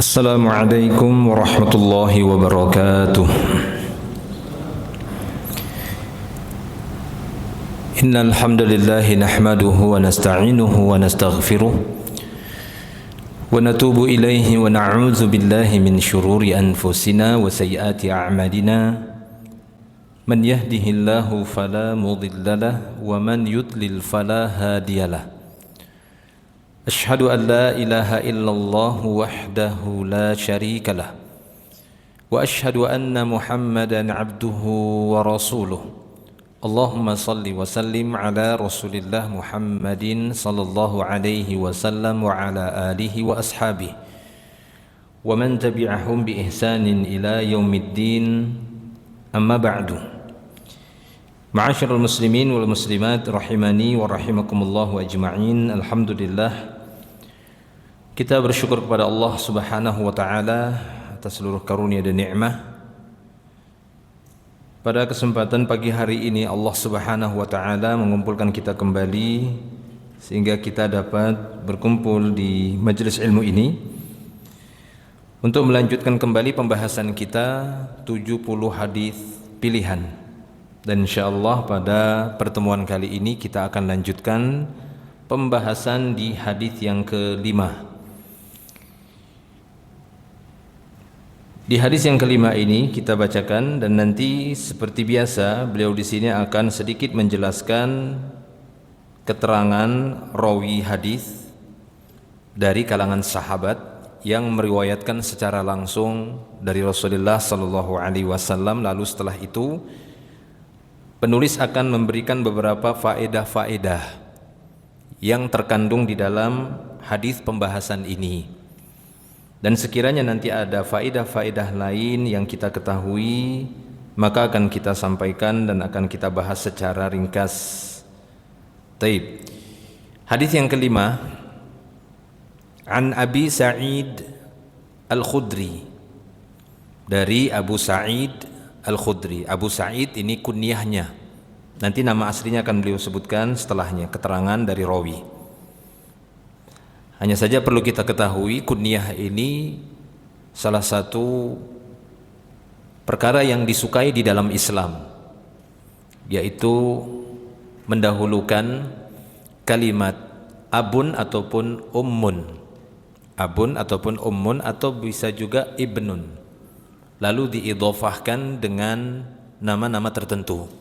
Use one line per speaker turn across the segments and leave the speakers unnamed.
Assalamualaikum warahmatullahi wabarakatuh. Innal hamdalillah nahmaduhu wa nasta'inuhu wa nastaghfiruh wa natubu ilaihi wa na'udzu billahi min syururi anfusina wa sayyiati a'malina. Man yahdihillahu fala mudhillalah wa man yudlil fala hadiyalah. Ashhadu an la ilaha illallah wahdahu la syarika lah wa ashhadu anna Muhammadan abduhu wa rasuluh. Allahumma salli wa sallim ala Rasulillah Muhammadin sallallahu alaihi wasallam wa ala alihi wa ashabihi wa man tabi'ahum bi ihsanin ila yaumiddin. Amma ba'du. Ma'asyiral muslimin wal muslimat rahimani wa rahimakumullah ajma'in. Alhamdulillah, kita bersyukur kepada Allah Subhanahu wa taala atas seluruh karunia dan nikmat. Pada kesempatan pagi hari ini Allah Subhanahu wa taala mengumpulkan kita kembali sehingga kita dapat berkumpul di majelis ilmu ini untuk melanjutkan kembali pembahasan kita 70 hadis pilihan. Dan insyaallah pada pertemuan kali ini kita akan lanjutkan pembahasan di hadis yang kelima. Di hadis yang kelima ini kita bacakan dan nanti seperti biasa beliau di sini akan sedikit menjelaskan keterangan rawi hadis dari kalangan sahabat yang meriwayatkan secara langsung dari Rasulullah sallallahu alaihi wasallam. Lalu setelah itu penulis akan memberikan beberapa faedah-faedah yang terkandung di dalam hadis pembahasan ini. Dan sekiranya nanti ada faedah-faedah lain yang kita ketahui, maka akan kita sampaikan dan akan kita bahas secara ringkas. Taib. Hadis yang kelima, An Abi Sa'id Al-Khudri, dari Abu Sa'id Al-Khudri. Abu Sa'id ini kunyahnya. Nanti nama aslinya akan beliau sebutkan setelahnya, keterangan dari rawi. Hanya saja perlu kita ketahui kunyah ini salah satu perkara yang disukai di dalam Islam, yaitu mendahulukan kalimat abun ataupun ummun. Abun ataupun ummun atau bisa juga ibnun, lalu diidhofahkan dengan nama-nama tertentu.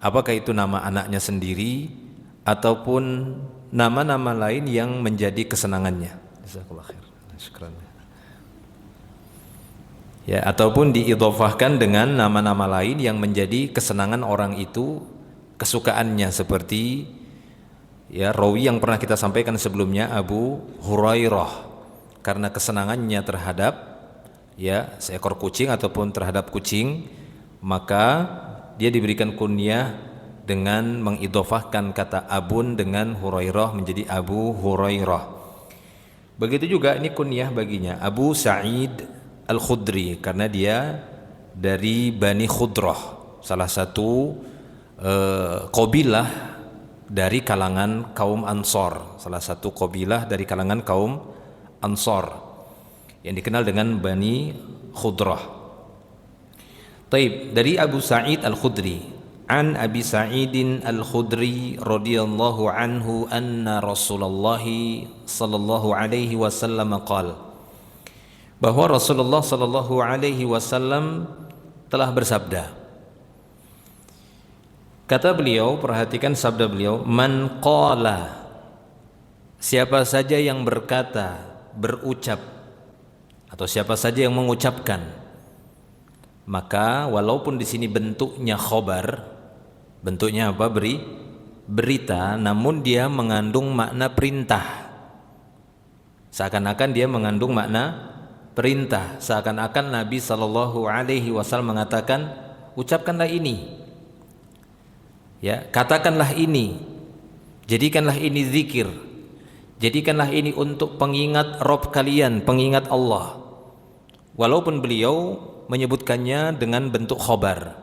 Apakah itu nama anaknya sendiri ataupun nama-nama lain yang menjadi kesenangannya. Jazakallahu khair. Syukran. Ya, ataupun diidhofahkan dengan nama-nama lain yang menjadi kesenangan orang itu, kesukaannya, seperti ya rawi yang pernah kita sampaikan sebelumnya, Abu Hurairah, karena kesenangannya terhadap ya seekor kucing ataupun terhadap kucing, maka dia diberikan kunyah dengan mengidhofahkan kata abun dengan Hurairah menjadi Abu Hurairah. Begitu juga ini kunyah baginya Abu Sa'id Al-Khudri, karena dia dari Bani Khudrah, salah satu qabilah dari kalangan kaum Ansor, salah satu qabilah dari kalangan kaum Ansor yang dikenal dengan Bani Khudrah. Taib, dari Abu Sa'id Al-Khudri, An Abi Sa'idin Al-Khudri radhiyallahu anhu anna Rasulullah sallallahu alaihi wasallam qala, bahwa Rasulullah sallallahu alaihi wasallam telah bersabda. Kata beliau, perhatikan sabda beliau, man qala, siapa saja yang berkata, berucap, atau siapa saja yang mengucapkan, maka walaupun di sini bentuknya khobar, bentuknya apa? Berita, namun dia mengandung makna perintah. Seakan-akan dia mengandung makna perintah, seakan-akan Nabi sallallahu alaihi wasallam mengatakan, ucapkanlah ini. Ya, katakanlah ini. Jadikanlah ini zikir. Jadikanlah ini untuk pengingat Rabb kalian, pengingat Allah. Walaupun beliau menyebutkannya dengan bentuk khobar.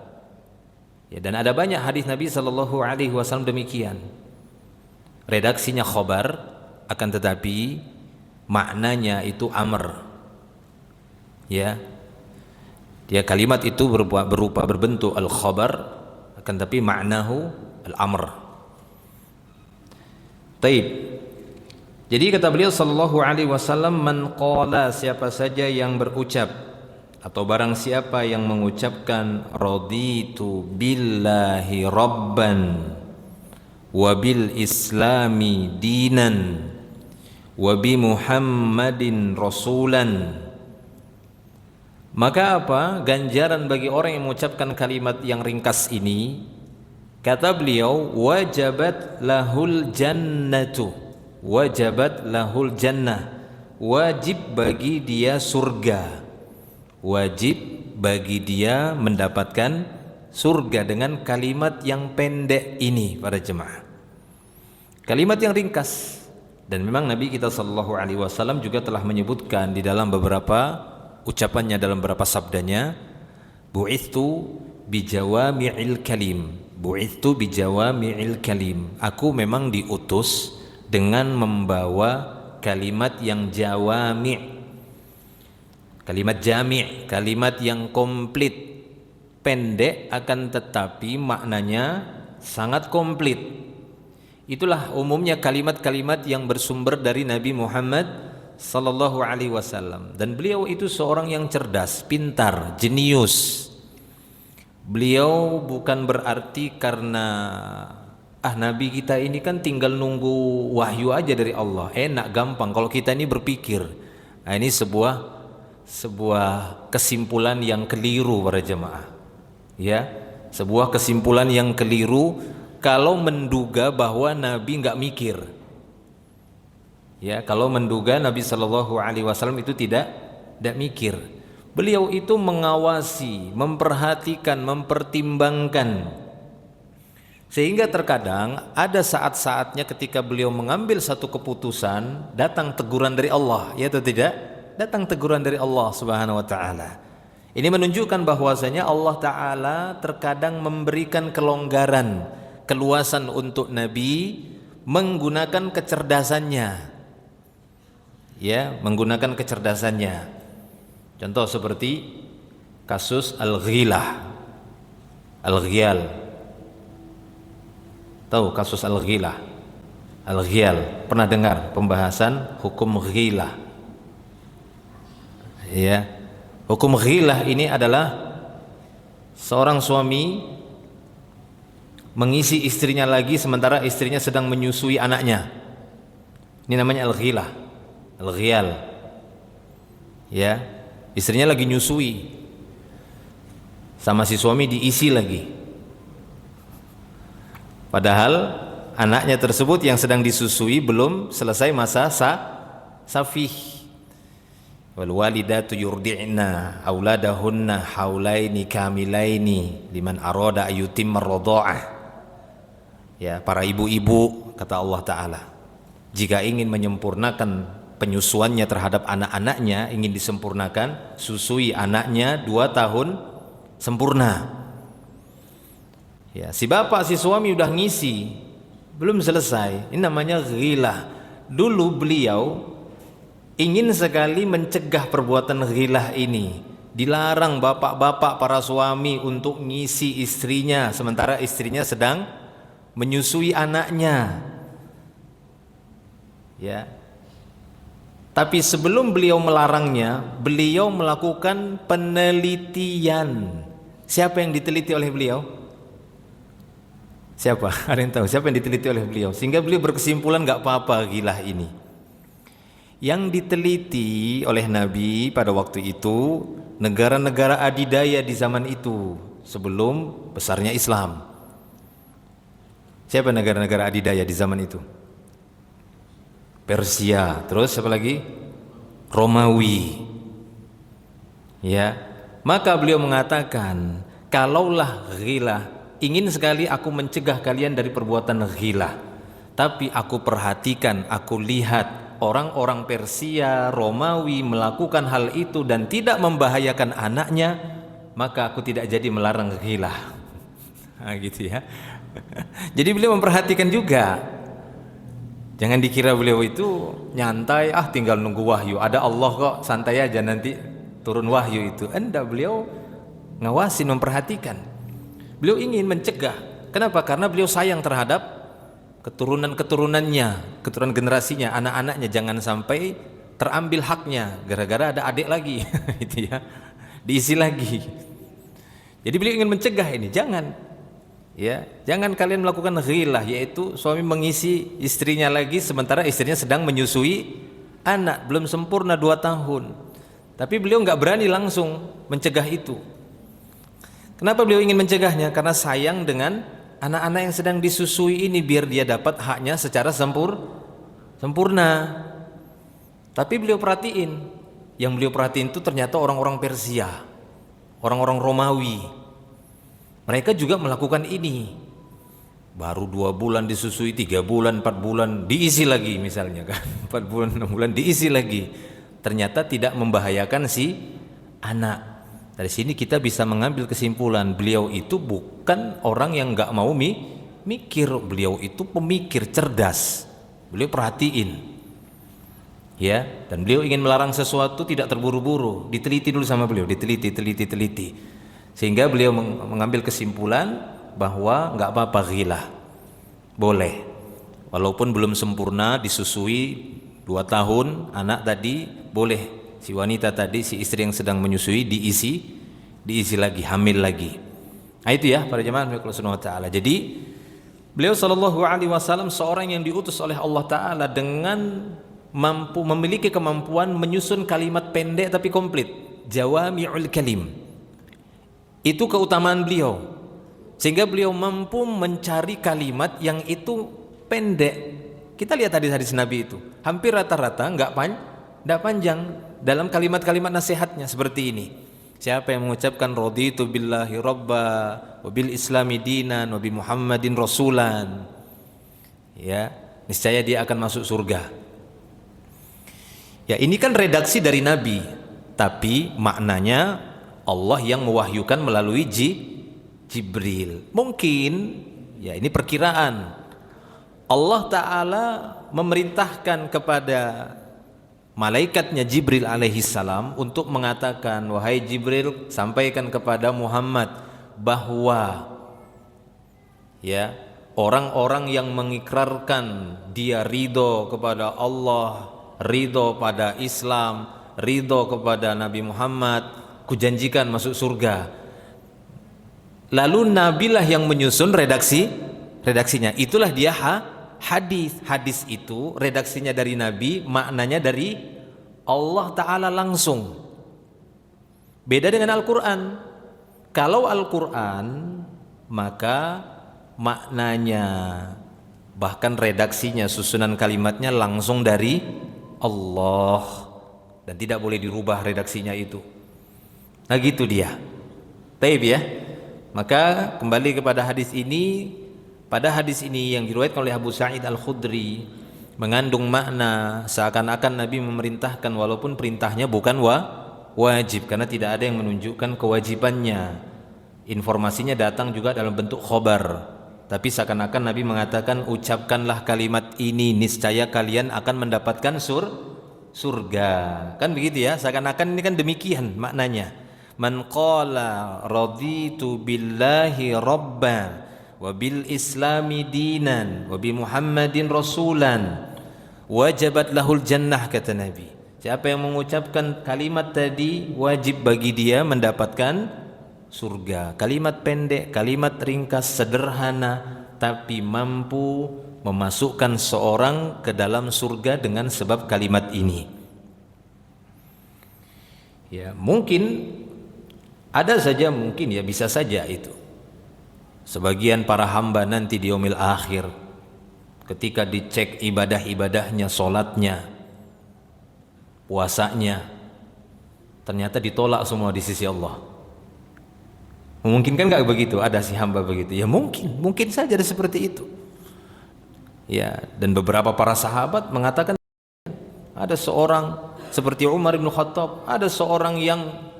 Ya, dan ada banyak hadis Nabi sallallahu alaihi wasallam demikian. Redaksinya khobar, akan tetapi maknanya itu amr, Ya, dia kalimat itu berupa berbentuk al-khabar, akan tapi maknahu al-amr. Taib. Jadi kata beliau sallallahu alaihi wasallam, man qala, siapa saja yang berucap atau barang siapa yang mengucapkan raditu billahi rabban wa bil islami dinan wa bi muhammadin rasulan, maka apa ganjaran bagi orang yang mengucapkan kalimat yang ringkas ini? Kata beliau, wajabat lahul jannatu, wajabat lahul jannah, wajib bagi dia surga, wajib bagi dia mendapatkan surga dengan kalimat yang pendek ini para jemaah. Kalimat yang ringkas, dan memang Nabi kita sallallahu alaihi wasallam juga telah menyebutkan di dalam beberapa ucapannya, dalam beberapa sabdanya, bu'ithu bijawami'il kalim, bu'ithu bijawami'il kalim, aku memang diutus dengan membawa kalimat yang jawami', kalimat jami', kalimat yang komplit, pendek akan tetapi maknanya sangat komplit. Itulah umumnya kalimat-kalimat yang bersumber dari Nabi Muhammad sallallahu alaihi wasallam, dan beliau itu seorang yang cerdas, pintar, jenius. Beliau bukan berarti karena Nabi kita ini kan tinggal nunggu wahyu aja dari Allah, enak gampang kalau kita ini berpikir. Ini sebuah kesimpulan yang keliru para jemaah. Ya, sebuah kesimpulan yang keliru kalau menduga bahwa Nabi enggak mikir. Ya, kalau menduga Nabi Shallallahu Alaihi Wasallam itu tidak mikir. Beliau itu mengawasi, memperhatikan, mempertimbangkan, sehingga terkadang ada saat-saatnya ketika beliau mengambil satu keputusan, datang teguran dari Allah, ya atau tidak? Datang teguran dari Allah Subhanahu Wa Taala. Ini menunjukkan bahwasanya Allah Taala terkadang memberikan kelonggaran, keluasan untuk Nabi menggunakan kecerdasannya. Ya, menggunakan kecerdasannya. Contoh seperti kasus al-ghilah, al-ghiyal. Tahu kasus al-ghilah, al-ghiyal? Pernah dengar pembahasan hukum ghilah? Ya, hukum ghilah ini adalah seorang suami mengisi istrinya lagi sementara istrinya sedang menyusui anaknya. Ini namanya al-ghilah, al-ghiyal. Ya, istrinya lagi nyusui, sama si suami diisi lagi. Padahal anaknya tersebut yang sedang disusui belum selesai masa safih. Wal walidatu yurdi'na auladahunna haulaini kamilaini liman arada ayyutimma radha'ah. Ya, para ibu-ibu kata Allah Ta'ala, jika ingin menyempurnakan penyusuannya terhadap anak-anaknya, ingin disempurnakan, susui anaknya 2 tahun sempurna. Ya, si bapak si suami udah ngisi belum selesai, ini namanya ghilah. Dulu beliau ingin sekali mencegah perbuatan ghilah ini, dilarang bapak-bapak para suami untuk ngisi istrinya sementara istrinya sedang menyusui anaknya. Ya, tapi sebelum beliau melarangnya, beliau melakukan penelitian. Siapa yang diteliti oleh beliau? Siapa? Ada yang tahu siapa yang diteliti oleh beliau? Sehingga beliau berkesimpulan gak apa-apa ghilah ini. Yang diteliti oleh Nabi pada waktu itu negara-negara adidaya di zaman itu sebelum besarnya Islam. Siapa negara-negara adidaya di zaman itu? Persia, terus siapa lagi? Romawi. Ya, maka beliau mengatakan, kalaulah ghilah, ingin sekali aku mencegah kalian dari perbuatan ghilah, tapi aku perhatikan, aku lihat orang-orang Persia, Romawi melakukan hal itu dan tidak membahayakan anaknya, maka aku tidak jadi melarang ghilah. Nah, gitu ya. Jadi beliau memperhatikan juga. Jangan dikira beliau itu nyantai, tinggal nunggu wahyu, ada Allah kok, santai aja nanti turun wahyu itu. Enggak, beliau ngawasin, memperhatikan. Beliau ingin mencegah. Kenapa? Karena beliau sayang terhadap keturunan-keturunannya, keturunan generasinya, anak-anaknya, jangan sampai terambil haknya gara-gara ada adik lagi itu ya, diisi lagi. Jadi beliau ingin mencegah ini, jangan kalian melakukan ghilah, yaitu suami mengisi istrinya lagi sementara istrinya sedang menyusui anak, belum sempurna 2 tahun. Tapi beliau nggak berani langsung mencegah itu. Kenapa beliau ingin mencegahnya? Karena sayang dengan anak-anak yang sedang disusui ini, biar dia dapat haknya secara sempurna. Tapi beliau perhatiin, yang beliau perhatiin itu ternyata orang-orang Persia, orang-orang Romawi. Mereka juga melakukan ini. Baru 2 bulan disusui, 3 bulan, 4 bulan diisi lagi misalnya kan. 4 bulan, 6 bulan diisi lagi. Ternyata tidak membahayakan si anak. Dari sini kita bisa mengambil kesimpulan, beliau itu bukan orang yang nggak mau mikir. Beliau itu pemikir, cerdas. Beliau perhatiin. Ya, dan beliau ingin melarang sesuatu tidak terburu-buru, diteliti dulu sama beliau, teliti. Sehingga beliau mengambil kesimpulan bahwa nggak apa-apa ghilah, boleh, walaupun belum sempurna disusui 2 tahun anak tadi, boleh si wanita tadi, si istri yang sedang menyusui diisi lagi, hamil lagi. Nah itu ya para jemaah Allah Subhanahu wa taala. Jadi beliau sallallahu alaihi wasallam seorang yang diutus oleh Allah taala dengan memiliki kemampuan menyusun kalimat pendek tapi komplit, jawami'ul kalim. Itu keutamaan beliau, sehingga beliau mampu mencari kalimat yang itu pendek. Kita lihat hadis-hadis Nabi itu hampir rata-rata nggak panjang dalam kalimat-kalimat nasihatnya seperti ini. Siapa yang mengucapkan raditu billahi rabba wa bil islami dinan wa bi muhammadin rasulan, ya niscaya dia akan masuk surga. Ya ini kan redaksi dari Nabi, tapi maknanya Allah yang mewahyukan melalui Jibril. Mungkin ya ini perkiraan. Allah Ta'ala memerintahkan kepada malaikatnya Jibril alaihissalam untuk mengatakan, wahai Jibril, sampaikan kepada Muhammad bahwa ya orang-orang yang mengikrarkan dia ridho kepada Allah, ridho pada Islam, ridho kepada Nabi Muhammad, kujanjikan masuk surga. Lalu Nabilah yang menyusun redaksinya. Itulah dia hadis itu redaksinya dari Nabi, maknanya dari Allah Ta'ala langsung. Beda dengan Al-Quran. Kalau Al-Quran maka maknanya bahkan redaksinya, susunan kalimatnya langsung dari Allah dan tidak boleh dirubah redaksinya itu. Nah gitu dia. Taib ya. Maka kembali kepada hadis ini. Pada hadis ini yang diriwayatkan oleh Abu Sa'id Al-Khudri mengandung makna seakan-akan Nabi memerintahkan, walaupun perintahnya bukan wajib, karena tidak ada yang menunjukkan kewajibannya. Informasinya datang juga dalam bentuk khobar, tapi seakan-akan Nabi mengatakan, ucapkanlah kalimat ini, niscaya kalian akan mendapatkan surga. Kan begitu ya, seakan-akan ini kan demikian maknanya. Man qala raditu billahi rabban wa bil islami dinan wa bi muhammadin rasulan wajabat lahul jannah, kata Nabi. Siapa yang mengucapkan kalimat tadi, wajib bagi dia mendapatkan surga. Kalimat pendek, kalimat ringkas, sederhana, tapi mampu memasukkan seorang ke dalam surga dengan sebab kalimat ini. Ya, mungkin ada saja, mungkin ya bisa saja itu sebagian para hamba nanti di yaumil akhir ketika dicek ibadah-ibadahnya, sholatnya, puasanya, ternyata ditolak semua di sisi Allah. Memungkinkan nggak begitu? Ada si hamba begitu? Ya mungkin saja ada seperti itu. Ya, dan beberapa para sahabat mengatakan ada seorang seperti Umar bin Khattab, ada seorang yang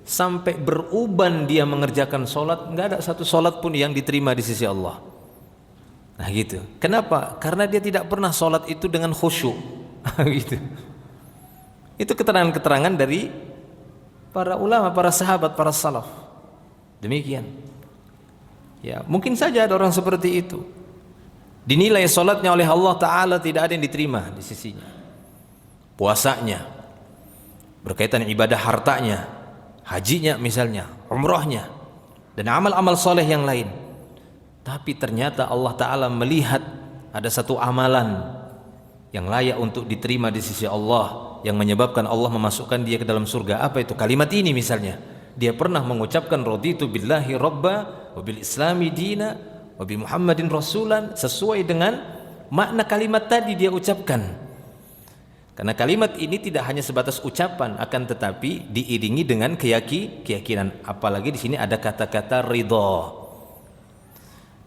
sampai beruban dia mengerjakan sholat, nggak ada satu sholat pun yang diterima di sisi Allah. Nah gitu. Kenapa? Karena dia tidak pernah sholat itu dengan khusyuk. Gitu. Itu keterangan-keterangan dari para ulama, para sahabat, para salaf. Demikian. Ya, mungkin saja ada orang seperti itu. Dinilai salatnya oleh Allah Ta'ala tidak ada yang diterima di sisinya. Puasanya, berkaitan ibadah hartanya, hajinya misalnya, umrahnya, dan amal-amal soleh yang lain. Tapi ternyata Allah Ta'ala melihat ada satu amalan yang layak untuk diterima di sisi Allah, yang menyebabkan Allah memasukkan dia ke dalam surga. Apa itu? Kalimat ini misalnya, dia pernah mengucapkan raditu billahi rabba wa bil islami dina wa bi muhammadin rasulan, sesuai dengan makna kalimat tadi dia ucapkan. Karena kalimat ini tidak hanya sebatas ucapan, akan tetapi diiringi dengan keyakinan. Apalagi di sini ada kata-kata ridha.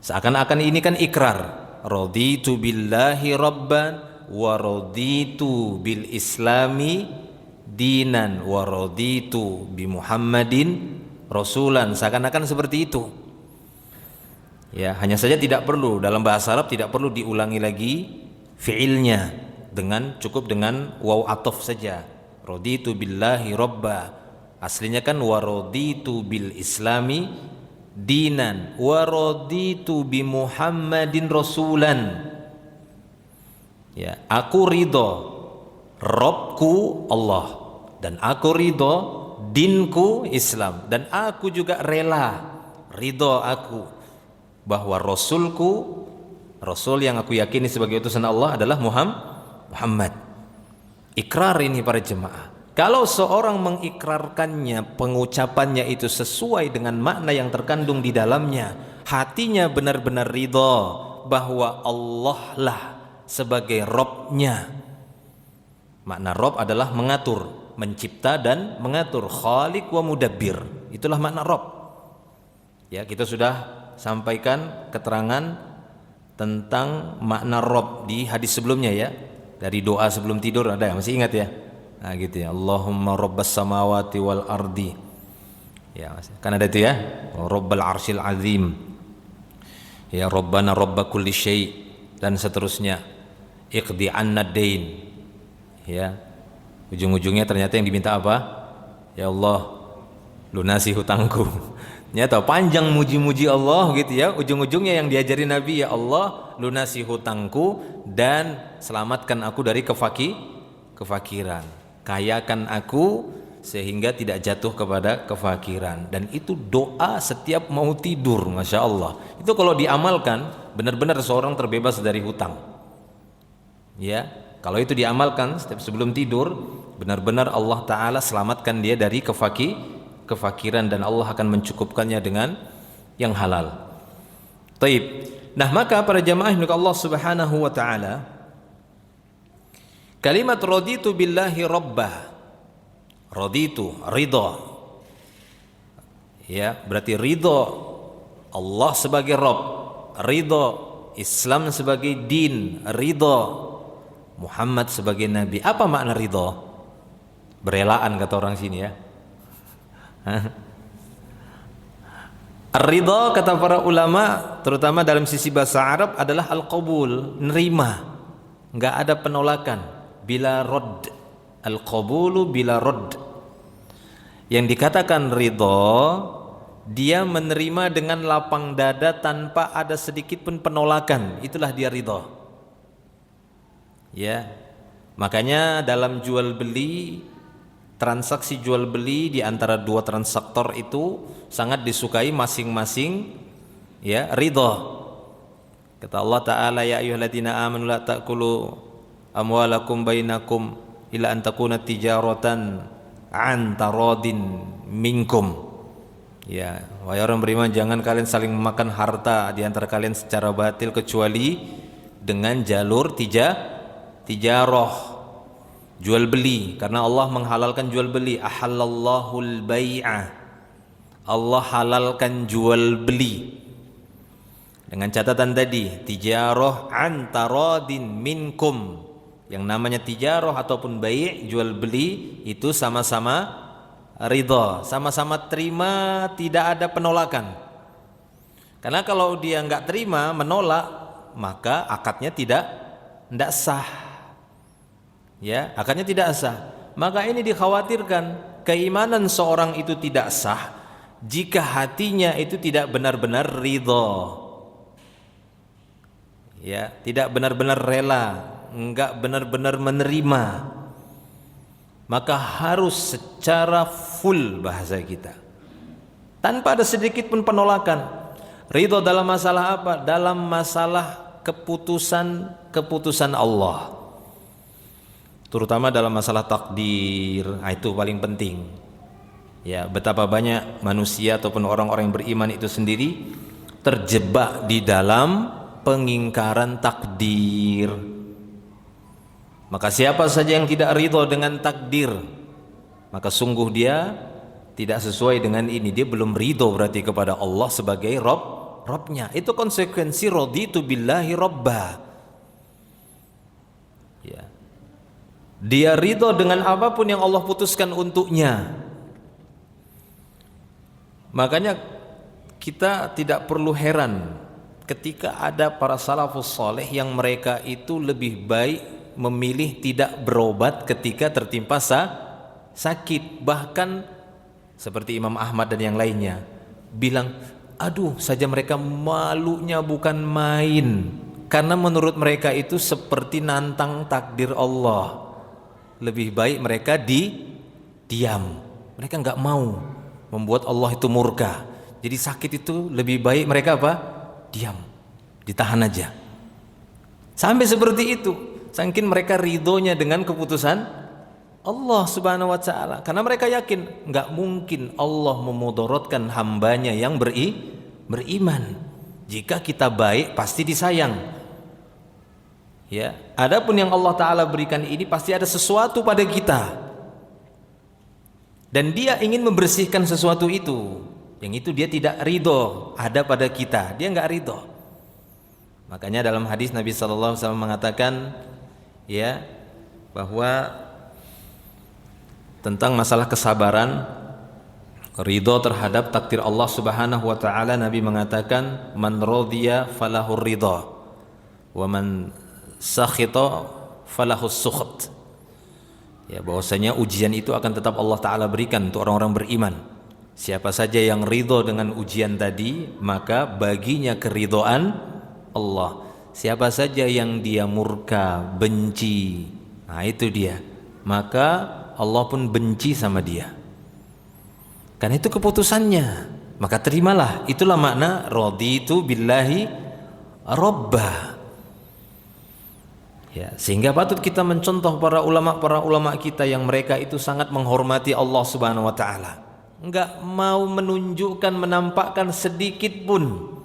Seakan-akan ini kan ikrar. Raditu billahi rabban wa raditu bil islami dinan wa raditu bi muhammadin rasulan. Seakan-akan seperti itu. Ya, hanya saja tidak perlu, dalam bahasa Arab tidak perlu diulangi lagi fiilnya, cukup dengan waw ataf saja. Raditu billahi rabba, aslinya kan wa raditu bil islami dinan wa raditu bi muhammadin rasulan. Ya, aku ridho Robku Allah, dan aku ridho dinku Islam, dan aku juga rela ridho aku bahwa Rasulku, Rasul yang aku yakini sebagai utusan Allah adalah Muhammad. Ikrar ini para jemaah. Kalau seorang mengikrarkannya, pengucapannya itu sesuai dengan makna yang terkandung di dalamnya, hatinya benar-benar ridho bahwa Allah lah sebagai Robnya. Makna Rob adalah mengatur, mencipta dan mengatur. Khaliq wa mudabbir, itulah makna Rob. Ya, kita sudah sampaikan keterangan tentang makna Rob di hadis sebelumnya ya. Dari doa sebelum tidur ada, masih ingat ya? Nah gitu ya, Allahumma rabbas samawati wal ardi. Ya, kan ada itu ya, Rabbal arsyil azim. Ya, Rabbana rabba kulli syai' dan seterusnya. Iqdi anna dain. Ya. Ujung-ujungnya ternyata yang diminta apa? Ya Allah, lunasi hutangku. Ternyata panjang muji-muji Allah gitu ya. Ujung-ujungnya yang diajari Nabi, ya Allah, lunasi hutangku dan selamatkan aku dari kefakiran. Kayakan aku sehingga tidak jatuh kepada kefakiran. Dan itu doa setiap mau tidur, Masya Allah. Itu kalau diamalkan benar-benar seorang terbebas dari hutang. Ya, kalau itu diamalkan setiap sebelum tidur, benar-benar Allah Ta'ala selamatkan dia dari kefakiran, dan Allah akan mencukupkannya dengan yang halal. Taib. Nah, maka para jamaah milik Allah Subhanahu wa Ta'ala, kalimat raditu billahi rabbah, raditu, ridha. Ya, berarti ridha Allah sebagai Rabb, ridha Islam sebagai din, ridha Muhammad sebagai Nabi. Apa makna ridha? Berelaan kata orang sini ya. Ridha kata para ulama, terutama dalam sisi bahasa Arab, adalah al-qabul, nerima, enggak ada penolakan, bila rod. Al-qabulu bila rod. Yang dikatakan ridha, dia menerima dengan lapang dada tanpa ada sedikit pun penolakan, itulah dia ridha. Ya, makanya dalam jual beli, transaksi jual beli di antara dua transaktor itu sangat disukai masing-masing ya ridha. Kata Allah Ta'ala, ya ayyuhalladzina amanu la ta'kulu amwalakum bainakum ila an takuna tijaratan an taradin minkum. Ya, wahai orang beriman, jangan kalian saling memakan harta di antara kalian secara batil kecuali dengan jalur tijarah, jual beli, karena Allah menghalalkan jual beli. Ahallallahul bai'ah, Allah halalkan jual beli dengan catatan tadi, tijarah antaradin minkum. Yang namanya tijarah ataupun bai', jual beli, itu sama-sama ridha, sama-sama terima, tidak ada penolakan. Karena kalau dia enggak terima, menolak, maka akadnya tidak sah. Ya, akadnya tidak sah. Maka ini dikhawatirkan keimanan seorang itu tidak sah jika hatinya itu tidak benar-benar ridho, ya, tidak benar-benar rela, enggak benar-benar menerima. Maka harus secara full, bahasa kita, tanpa ada sedikit pun penolakan. Ridho dalam masalah apa? Dalam masalah keputusan Allah, terutama dalam masalah takdir. Itu paling penting. Ya, betapa banyak manusia ataupun orang-orang yang beriman itu sendiri terjebak di dalam pengingkaran takdir. Maka siapa saja yang tidak ridho dengan takdir, maka sungguh dia tidak sesuai dengan ini. Dia belum ridho berarti kepada Allah sebagai Rabbnya. Itu konsekuensi raditu billahi robba. Ya. Dia ridho dengan apapun yang Allah putuskan untuknya. Makanya kita tidak perlu heran ketika ada para salafus saleh yang mereka itu lebih baik memilih tidak berobat ketika tertimpa sakit. Bahkan seperti Imam Ahmad dan yang lainnya bilang, aduh saja mereka malunya bukan main, karena menurut mereka itu seperti nantang takdir Allah. Lebih baik mereka diam. Mereka nggak mau membuat Allah itu murka. Jadi sakit itu lebih baik mereka apa? Diam, ditahan aja. Sampai seperti itu, saking mereka ridhonya dengan keputusan Allah subhanahu wa ta'ala. Karena mereka yakin nggak mungkin Allah memudaratkan hambanya yang beriman. Jika kita baik pasti disayang. Ya, adapun yang Allah ta'ala berikan ini pasti ada sesuatu pada kita, dan dia ingin membersihkan sesuatu itu. Yang itu dia tidak ridho ada pada kita, dia nggak ridho. Makanya dalam hadis Nabi SAW mengatakan, ya, bahwa tentang masalah kesabaran, ridho terhadap takdir Allah subhanahu wa ta'ala, Nabi mengatakan, man radhiya falahur ridha wa man sakhita falahus sukht. Ya, bahwasanya ujian itu akan tetap Allah ta'ala berikan untuk orang-orang beriman. Siapa saja yang ridho dengan ujian tadi, maka baginya keridhaan Allah. Siapa saja yang dia murka, benci, nah itu dia, maka Allah pun benci sama dia. Karena itu keputusannya, maka terimalah. Itulah makna raditu billahi robba. Ya, sehingga patut kita mencontoh para ulama kita yang mereka itu sangat menghormati Allah subhanahu wa ta'ala. Enggak mau menunjukkan, menampakkan sedikit pun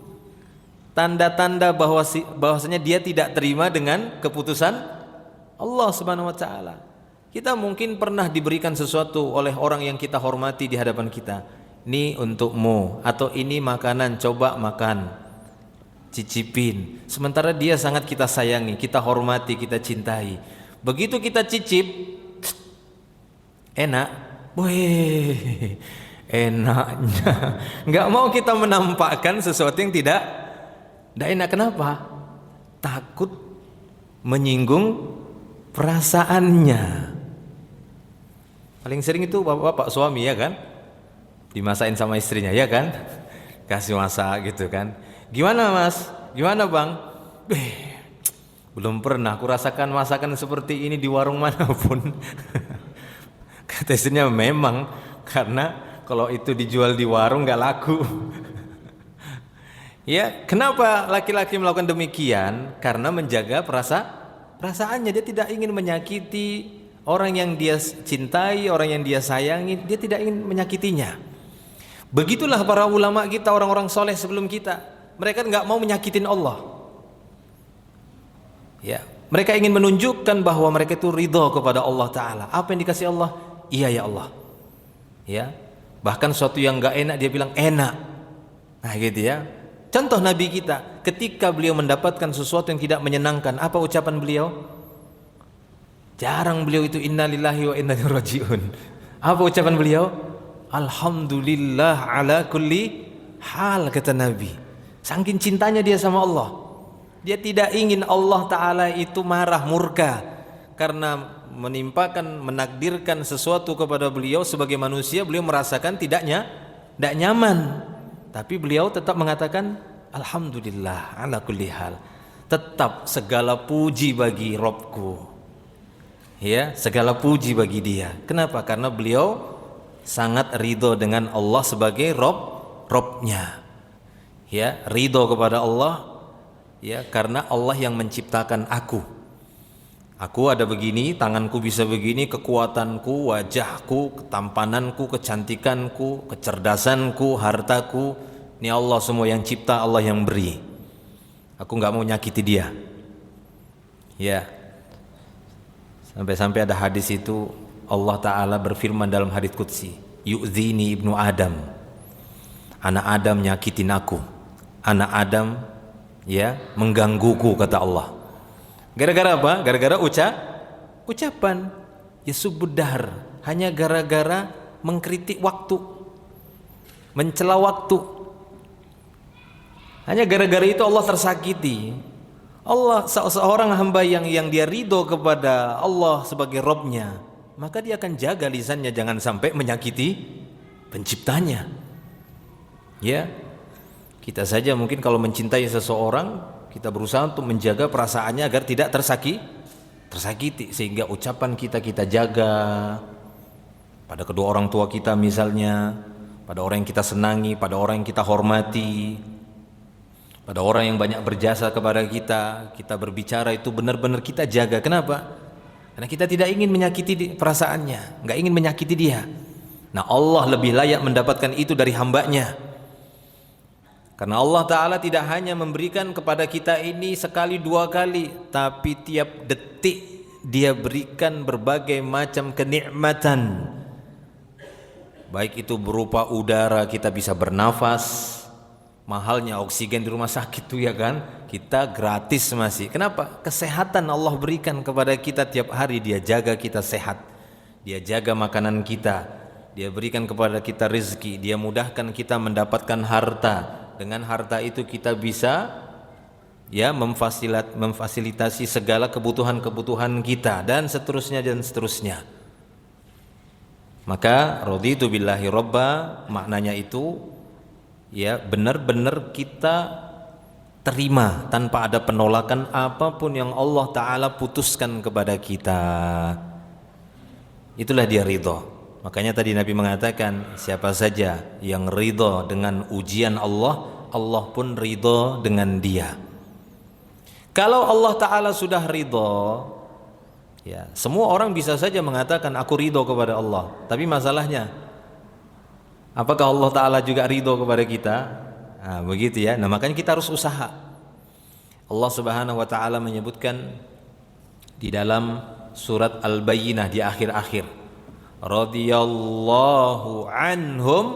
tanda-tanda bahwasanya dia tidak terima dengan keputusan Allah subhanahu wa ta'ala. Kita mungkin pernah diberikan sesuatu oleh orang yang kita hormati di hadapan kita. Ini untukmu, atau ini makanan, coba makan, cicipin. Sementara dia sangat kita sayangi, kita hormati, kita cintai. Begitu kita cicip, enak, weh, enaknya. Nggak mau kita menampakkan sesuatu yang tidak enak. Kenapa? Takut menyinggung perasaannya. Paling sering itu bapak suami, ya kan, dimasakin sama istrinya, ya kan, kasih masak gitu kan. Gimana mas? Gimana bang? Belum pernah aku rasakan masakan seperti ini di warung manapun. Kata istrinya, memang, karena kalau itu dijual di warung gak laku. Ya, kenapa laki-laki melakukan demikian? Karena menjaga perasaannya. Dia tidak ingin menyakiti orang yang dia cintai, orang yang dia sayangi. Dia tidak ingin menyakitinya. Begitulah para ulama kita, orang-orang soleh sebelum kita. Mereka nggak mau menyakitin Allah. Ya, mereka ingin menunjukkan bahwa mereka itu ridho kepada Allah Ta'ala. Apa yang dikasih Allah? Iya ya Allah. Ya, bahkan sesuatu yang nggak enak dia bilang enak. Nah gitu ya. Contoh Nabi kita, ketika beliau mendapatkan sesuatu yang tidak menyenangkan, apa ucapan beliau? Jarang beliau itu inna lillahi wa inna ilaihi raji'un. Apa ucapan beliau? Alhamdulillah ala kulli hal, kata Nabi. Saking cintanya dia sama Allah, dia tidak ingin Allah Ta'ala itu marah, murka, karena menimpakan, menakdirkan sesuatu kepada beliau sebagai manusia, beliau merasakan tidak nyaman. Tapi beliau tetap mengatakan alhamdulillah ala kulli hal. Tetap segala puji bagi Robku. Ya, segala puji bagi Dia. Kenapa? Karena beliau sangat ridho dengan Allah sebagai Robnya. Ya, ridho kepada Allah. Ya, karena Allah yang menciptakan aku. Aku ada begini, tanganku bisa begini, kekuatanku, wajahku, ketampananku, kecantikanku, kecerdasanku, hartaku. Ini Allah semua yang cipta, Allah yang beri. Aku nggak mau nyakiti Dia. Ya. Sampai-sampai ada hadis itu, Allah Ta'ala berfirman dalam hadis qudsi, yu'zini ibnu Adam. Anak Adam nyakitin aku. Anak Adam ya menggangguku, kata Allah. Gara-gara apa? Gara-gara ucapan yasubuddahar, hanya gara-gara mengkritik waktu, mencela waktu. Hanya gara-gara itu Allah tersakiti. Allah, seorang hamba yang dia ridho kepada Allah sebagai Robnya, maka dia akan jaga lisannya jangan sampai menyakiti penciptanya. Ya, kita saja mungkin kalau mencintai seseorang, kita berusaha untuk menjaga perasaannya agar tidak tersakiti, sehingga ucapan kita jaga pada kedua orang tua kita misalnya, pada orang yang kita senangi, pada orang yang kita hormati, pada orang yang banyak berjasa kepada kita berbicara itu benar-benar kita jaga. Kenapa? Karena kita tidak ingin menyakiti perasaannya, nggak ingin menyakiti dia. Nah, Allah lebih layak mendapatkan itu dari hambanya. Karena Allah Ta'ala tidak hanya memberikan kepada kita ini sekali dua kali, tapi tiap detik Dia berikan berbagai macam kenikmatan. Baik itu berupa udara, kita bisa bernafas. Mahalnya oksigen di rumah sakit tuh ya kan, kita gratis masih. Kenapa? Kesehatan Allah berikan kepada kita tiap hari. Dia jaga kita sehat, Dia jaga makanan kita, Dia berikan kepada kita rezeki, Dia mudahkan kita mendapatkan harta. Dengan harta itu kita bisa ya memfasilitasi segala kebutuhan-kebutuhan kita dan seterusnya. Maka raditu billahi robba, maknanya itu ya benar-benar kita terima tanpa ada penolakan apapun yang Allah Ta'ala putuskan kepada kita. Itulah dia ridho. Makanya tadi Nabi mengatakan, siapa saja yang ridho dengan ujian Allah, Allah pun ridho dengan dia. Kalau Allah Ta'ala sudah ridho, ya semua orang bisa saja mengatakan aku ridho kepada Allah. Tapi masalahnya, apakah Allah Ta'ala juga ridho kepada kita? Nah, begitu ya. Nah, makanya kita harus usaha. Allah Subhanahu wa Ta'ala menyebutkan di dalam surat Al-Bayyinah di akhir-akhir, radhiyallahu anhum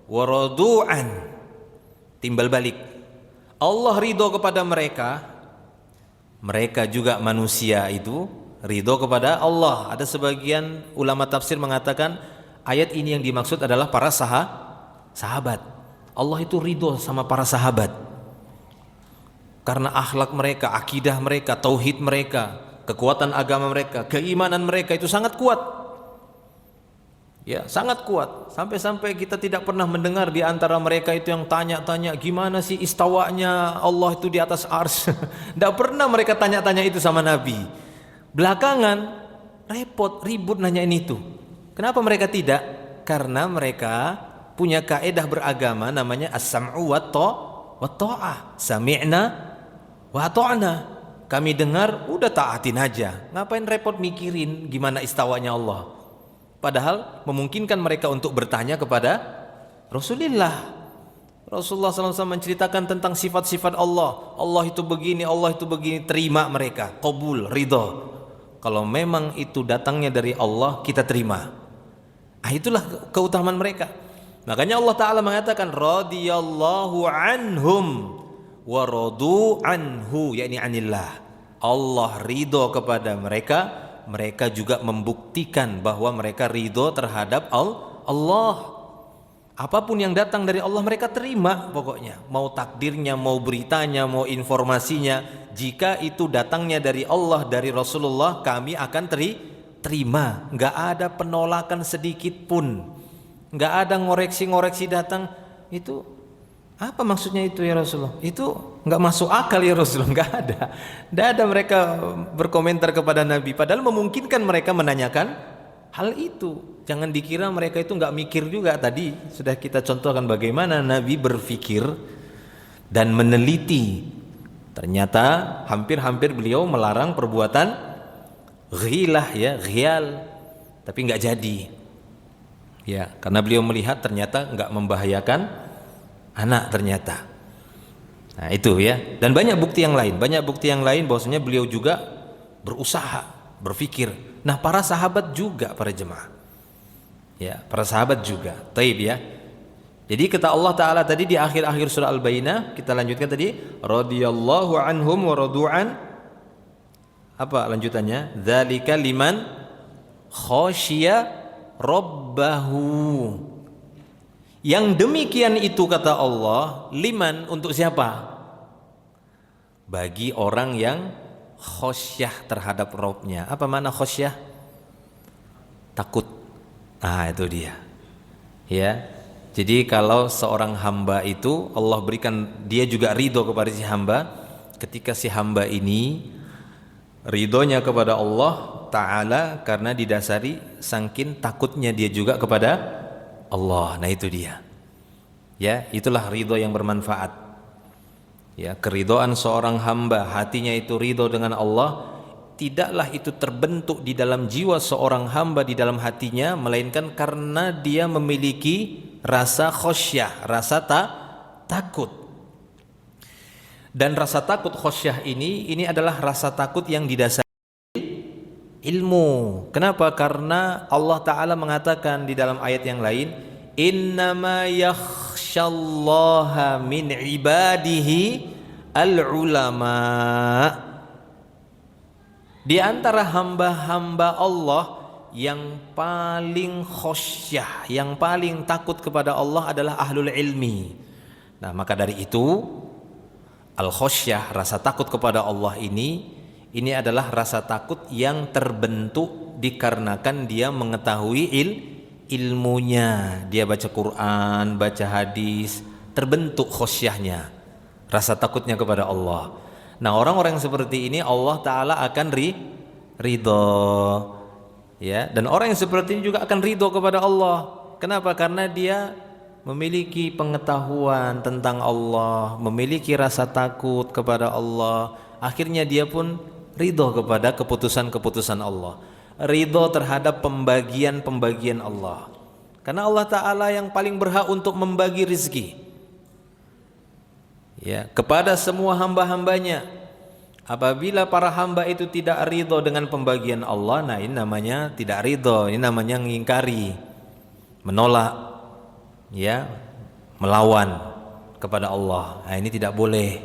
wa radu'an. Timbal balik, Allah ridho kepada mereka, mereka juga manusia itu ridho kepada Allah. Ada sebagian ulama tafsir mengatakan ayat ini yang dimaksud adalah para sahabat. Allah itu ridho sama para sahabat karena akhlak mereka, akidah mereka, tauhid mereka, kekuatan agama mereka, keimanan mereka itu sangat kuat. Ya, sangat kuat. Sampai-sampai kita tidak pernah mendengar di antara mereka itu yang tanya-tanya gimana sih istawanya Allah itu di atas ars. Tidak pernah mereka tanya-tanya itu sama Nabi. Belakangan repot, ribut nanyain itu. Kenapa mereka tidak? Karena mereka punya kaedah beragama namanya as-sam'u wa ta'ah. Sami'na wa ta'na. Kami dengar, udah taatin aja. Ngapain repot mikirin gimana istawanya Allah? Padahal memungkinkan mereka untuk bertanya kepada Rasulullah. Rasulullah SAW menceritakan tentang sifat-sifat Allah. Allah itu begini, Allah itu begini. Terima mereka, qabul, ridho. Kalau memang itu datangnya dari Allah, kita terima. Itulah keutamaan mereka. Makanya Allah Ta'ala mengatakan radhiyallahu anhum wa radu anhu, yakni anillah. Allah ridho kepada mereka, mereka juga membuktikan bahwa mereka ridho terhadap Allah. Apapun yang datang dari Allah mereka terima pokoknya. Mau takdirnya, mau beritanya, mau informasinya, jika itu datangnya dari Allah, dari Rasulullah, kami akan terima, nggak ada penolakan sedikit pun, nggak ada ngoreksi-ngoreksi datang. Itu apa maksudnya itu ya Rasulullah? Itu nggak masuk akal ya Rasulullah. Nggak ada mereka berkomentar kepada Nabi, padahal memungkinkan mereka menanyakan hal itu. Jangan dikira mereka itu nggak mikir juga. Tadi sudah kita contohkan bagaimana Nabi berpikir dan meneliti. Ternyata hampir-hampir beliau melarang perbuatan ghilah, ya, ghial, tapi nggak jadi, ya, karena beliau melihat ternyata nggak membahayakan anak ternyata. Nah itu ya, dan banyak bukti yang lain bahwasanya beliau juga berusaha, berpikir. Nah para sahabat juga, para jemaah, ya, para sahabat juga. Taib ya. Jadi kata Allah Ta'ala tadi di akhir-akhir surah Al-Bayyinah, kita lanjutkan tadi, radhiyallahu anhum wa radu'an. Apa lanjutannya? Dzalika liman khasyiya rabbahu. Yang demikian itu kata Allah, liman, untuk siapa? Bagi orang yang khasyah terhadap Rabbnya. Apa makna khasyah? Takut. Ah itu dia. Ya. Jadi kalau seorang hamba itu Allah berikan dia juga ridho kepada si hamba, ketika si hamba ini ridhonya kepada Allah Ta'ala karena didasari saking takutnya dia juga kepada Allah. Nah itu dia. Ya, itulah ridho yang bermanfaat. Ya, keridhoan seorang hamba, hatinya itu ridho dengan Allah, tidaklah itu terbentuk di dalam jiwa seorang hamba, di dalam hatinya, melainkan karena dia memiliki rasa khosyah, rasa takut. Dan rasa takut khosyah ini adalah rasa takut yang didasari ilmu. Kenapa? Karena Allah Ta'ala mengatakan di dalam ayat yang lain, innama yakhsyallaha min ibadihi al-ulama. Di antara hamba-hamba Allah yang paling khosyah, yang paling takut kepada Allah adalah ahlul ilmi. Nah maka dari itu al-khosyah, rasa takut kepada Allah ini adalah rasa takut yang terbentuk dikarenakan dia mengetahui ilmunya. Dia baca Quran, baca hadis, terbentuk khosyahnya, rasa takutnya kepada Allah. Nah orang-orang seperti ini Allah Ta'ala akan ridho, ya, dan orang yang seperti ini juga akan ridho kepada Allah. Kenapa? Karena dia memiliki pengetahuan tentang Allah, memiliki rasa takut kepada Allah. Akhirnya dia pun ridho kepada keputusan-keputusan Allah, ridho terhadap pembagian-pembagian Allah. Karena Allah Ta'ala yang paling berhak untuk membagi rizki, ya, kepada semua hamba-hambanya. Apabila para hamba itu tidak ridho dengan pembagian Allah, nah ini namanya tidak ridho, ini namanya mengingkari, menolak, ya, melawan kepada Allah. Nah ini tidak boleh.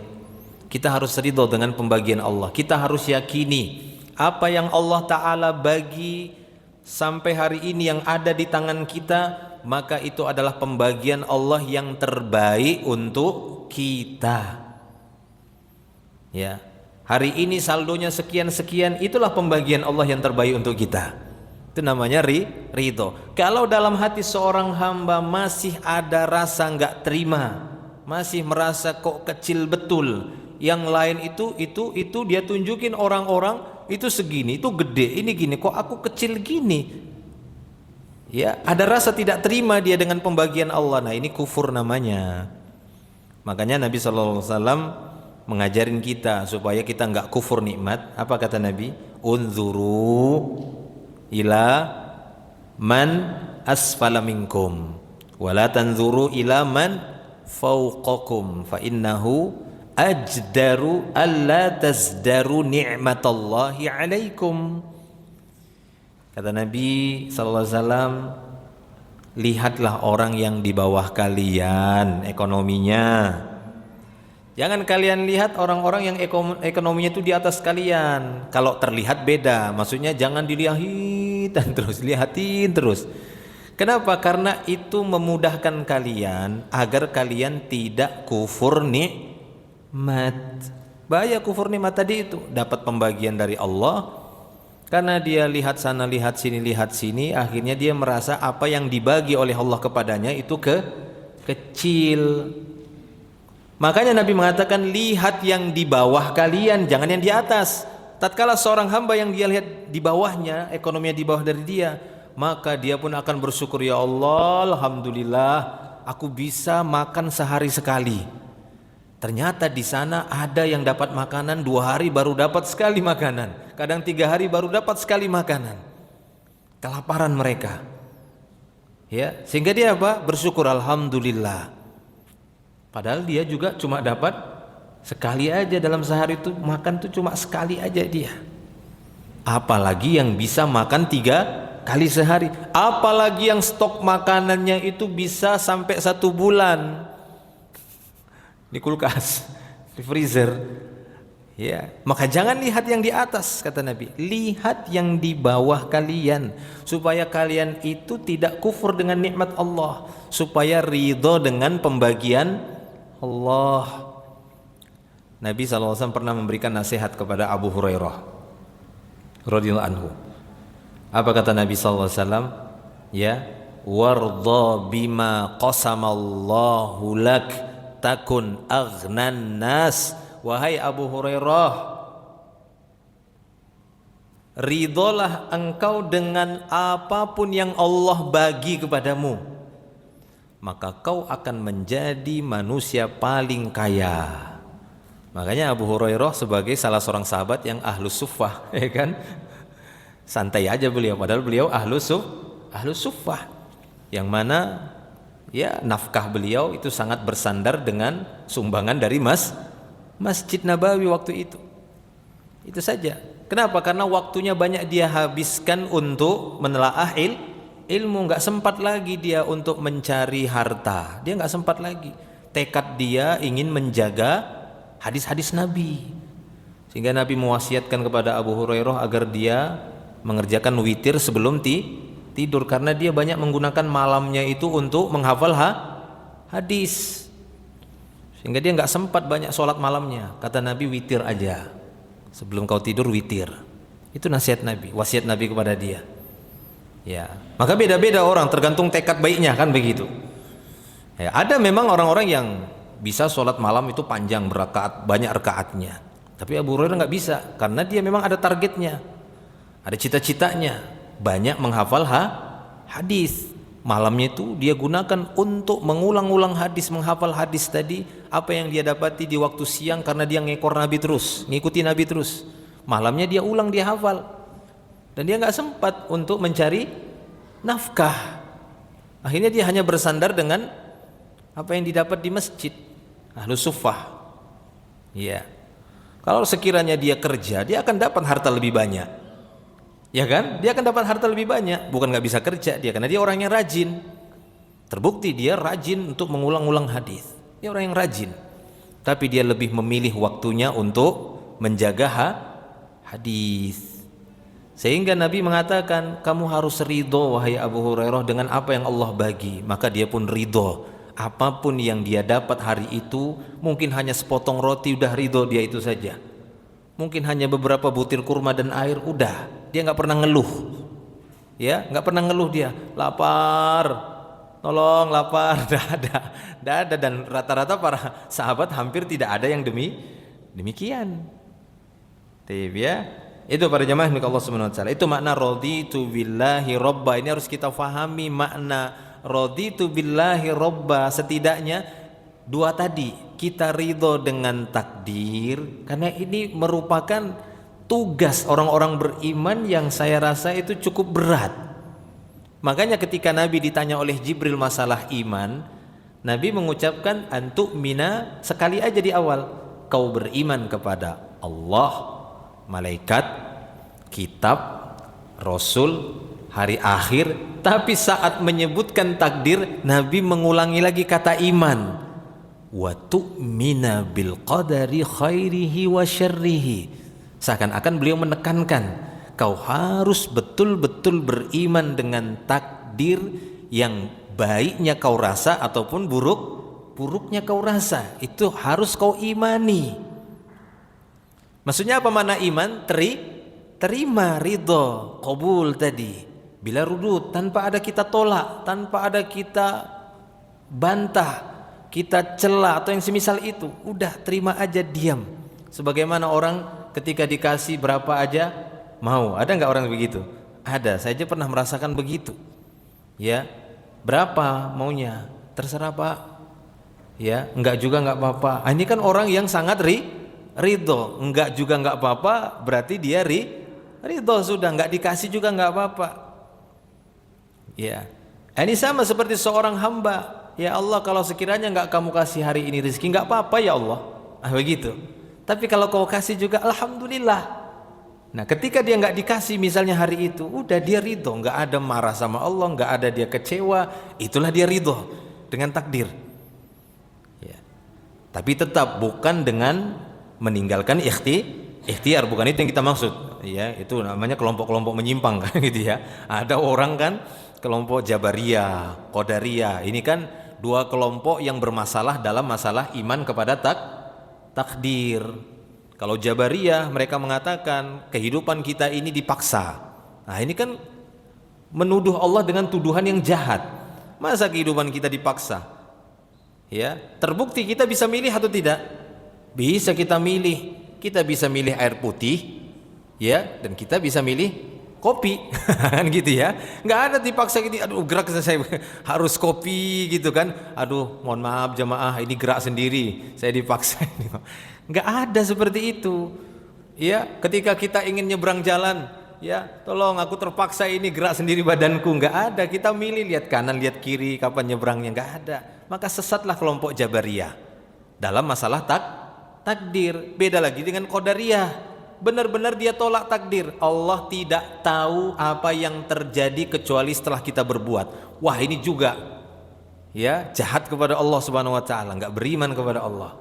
Kita harus ridho dengan pembagian Allah. Kita harus yakini apa yang Allah Ta'ala bagi sampai hari ini yang ada di tangan kita, maka itu adalah pembagian Allah yang terbaik untuk kita. Ya, hari ini saldonya sekian-sekian, itulah pembagian Allah yang terbaik untuk kita. Itu namanya ridho. Kalau dalam hati seorang hamba masih ada rasa nggak terima, masih merasa kok kecil betul, yang lain itu dia tunjukin orang-orang itu segini, itu gede, ini gini, kok aku kecil gini. Ya, ada rasa tidak terima dia dengan pembagian Allah. Nah ini kufur namanya. Makanya Nabi SAW mengajarin kita supaya kita nggak kufur nikmat. Apa kata Nabi? Unzuru ila man asfala minkum wala tanzuru ila man fawqakum fa innahu ajdaru alla tazdaru ni'matallahi alaikum. Kata Nabi SAW, lihatlah orang yang di bawah kalian ekonominya. Jangan kalian lihat orang-orang yang ekonominya itu di atas kalian. Kalau terlihat beda, maksudnya jangan dilihatin terus, lihatin terus. Kenapa? Karena itu memudahkan kalian agar kalian tidak kufur nikmat. Bahaya kufur nikmat tadi itu, dapat pembagian dari Allah, Karena dia lihat sana, lihat sini, akhirnya dia merasa apa yang dibagi oleh Allah kepadanya itu kecil. Makanya Nabi mengatakan, lihat yang di bawah kalian, jangan yang di atas. Tatkala seorang hamba yang dia lihat di bawahnya, ekonominya di bawah dari dia, maka dia pun akan bersyukur, ya Allah, alhamdulillah, aku bisa makan sehari sekali. Ternyata di sana ada yang dapat makanan 2 hari baru dapat sekali makanan, kadang 3 hari baru dapat sekali makanan. Kelaparan mereka, ya, sehingga dia apa? Bersyukur, alhamdulillah. Padahal dia juga cuma dapat sekali aja dalam sehari, itu makan tuh cuma sekali aja dia. Apalagi yang bisa makan 3 kali sehari, apalagi yang stok makanannya itu bisa sampai 1 bulan di kulkas, di freezer, ya. Maka jangan lihat yang di atas, kata Nabi, lihat yang di bawah kalian, supaya kalian itu tidak kufur dengan nikmat Allah, supaya ridho dengan pembagian Allah. Nabi SAW pernah memberikan nasihat kepada Abu Hurairah radhiyallahu anhu. Apa kata Nabi SAW? Ya, wardha bima qasamallahu lak takun aghnan nas. Wahai Abu Hurairah, ridholah engkau dengan apapun yang Allah bagi kepadamu, maka kau akan menjadi manusia paling kaya. Makanya Abu Hurairah sebagai salah seorang sahabat yang ahlus suffah, ya kan, santai aja beliau, padahal beliau ahlus suffah, yang mana ya nafkah beliau itu sangat bersandar dengan sumbangan dari Masjid Nabawi waktu itu. Itu saja. Kenapa? Karena waktunya banyak dia habiskan untuk menelaah ilmu, nggak sempat lagi dia untuk mencari harta. Dia nggak sempat lagi. Tekad dia ingin menjaga hadis-hadis Nabi. Sehingga Nabi mewasiatkan kepada Abu Hurairah agar dia mengerjakan witir sebelum tidur, karena dia banyak menggunakan malamnya itu untuk menghafal hadis, sehingga dia nggak sempat banyak sholat malamnya. Kata Nabi, witir aja, sebelum kau tidur witir. Itu nasihat Nabi, wasiat Nabi kepada dia. Ya, maka beda-beda orang, tergantung tekad baiknya, kan begitu. Ya, ada memang orang-orang yang bisa sholat malam itu panjang, berakaat, banyak rakaatnya. Tapi Abu Hurairah nggak bisa, karena dia memang ada targetnya, ada cita-citanya, banyak menghafal hadis. Malamnya itu dia gunakan untuk mengulang-ulang hadis, menghafal hadis tadi, apa yang dia dapati di waktu siang, karena dia ngekor Nabi terus, ngikuti Nabi terus. Malamnya dia ulang, dia hafal, dan dia nggak sempat untuk mencari nafkah. Akhirnya dia hanya bersandar dengan apa yang didapat di masjid Ahlus Suffah. Ya, kalau sekiranya dia kerja, dia akan dapat harta lebih banyak. Ya kan? Dia akan dapat harta lebih banyak. Bukan nggak bisa kerja dia, karena dia orang yang rajin. Terbukti dia rajin untuk mengulang-ulang hadis. Dia orang yang rajin. Tapi dia lebih memilih waktunya untuk menjaga hadis. Sehingga Nabi mengatakan, kamu harus ridho wahai Abu Hurairah dengan apa yang Allah bagi. Maka dia pun ridho. Apapun yang dia dapat hari itu, mungkin hanya sepotong roti, udah ridho dia itu saja. Mungkin hanya beberapa butir kurma dan air, udah. Dia nggak pernah ngeluh, ya, nggak pernah ngeluh dia. Lapar, tolong lapar, dah ada. Dan rata-rata para sahabat hampir tidak ada yang demikian. Ya, itu para jamaah milik Allah Subhanahu Wa Taala. Itu makna raditu billahi robba. Ini harus kita fahami makna raditu billahi robba. Setidaknya dua tadi, kita ridho dengan takdir, karena ini merupakan tugas orang-orang beriman yang saya rasa itu cukup berat. Makanya ketika Nabi ditanya oleh Jibril masalah iman, Nabi mengucapkan antu'mina sekali aja di awal, kau beriman kepada Allah, malaikat, kitab, rasul, hari akhir. Tapi saat menyebutkan takdir, Nabi mengulangi lagi kata iman, wa tu'mina bil qadari khairihi wa syarrihi. Seakan-akan beliau menekankan, kau harus betul-betul beriman dengan takdir, yang baiknya kau rasa ataupun buruknya kau rasa, itu harus kau imani. Maksudnya apa makna iman? terima, ridho, qabul tadi. Bila rudud, tanpa ada kita tolak, tanpa ada kita bantah, kita cela atau yang semisal itu, udah terima aja, diam. Sebagaimana orang ketika dikasih berapa aja mau. Ada nggak orang begitu? Ada, saya aja pernah merasakan begitu. Ya, berapa maunya? Terserah Pak. Ya, enggak juga enggak apa-apa. Ini kan orang yang sangat ridho. Enggak juga enggak apa-apa, berarti dia ridho sudah, enggak dikasih juga enggak apa-apa. Ya, ini sama seperti seorang hamba. Ya Allah, kalau sekiranya enggak kamu kasih hari ini rezeki, enggak apa-apa ya Allah. Begitu. Tapi kalau kau kasih juga, alhamdulillah. Nah, ketika dia enggak dikasih misalnya hari itu, udah dia ridho, enggak ada marah sama Allah, enggak ada dia kecewa, itulah dia ridho dengan takdir. Ya. Tapi tetap bukan dengan meninggalkan ikhtiar, bukan itu yang kita maksud. Ya, itu namanya kelompok-kelompok menyimpang kan gitu ya. Ada orang kan kelompok Jabariyah, Qadariyah. Ini kan dua kelompok yang bermasalah dalam masalah iman kepada takdir. Kalau Jabariyah mereka mengatakan kehidupan kita ini dipaksa. Nah, ini kan menuduh Allah dengan tuduhan yang jahat. Masa kehidupan kita dipaksa? Ya, terbukti kita bisa milih atau tidak? Bisa kita milih. Kita bisa milih air putih, ya, dan kita bisa milih kopi. Kan gitu ya. Nggak ada dipaksa gitu. Aduh, gerak saya harus kopi gitu kan. Aduh, mohon maaf jamaah, ini gerak sendiri. Saya dipaksa. Nggak ada seperti itu. Ya, ketika kita ingin nyebrang jalan, ya, tolong aku terpaksa ini gerak sendiri badanku. Nggak ada. Kita milih, lihat kanan, lihat kiri, kapan nyebrangnya. Nggak ada. Maka sesatlah kelompok Jabariyah dalam masalah takdir. Beda lagi dengan Qadariyah. Benar-benar dia tolak takdir. Allah tidak tahu apa yang terjadi kecuali setelah kita berbuat. Wah, ini juga ya jahat kepada Allah Subhanahu wa taala, nggak beriman kepada Allah.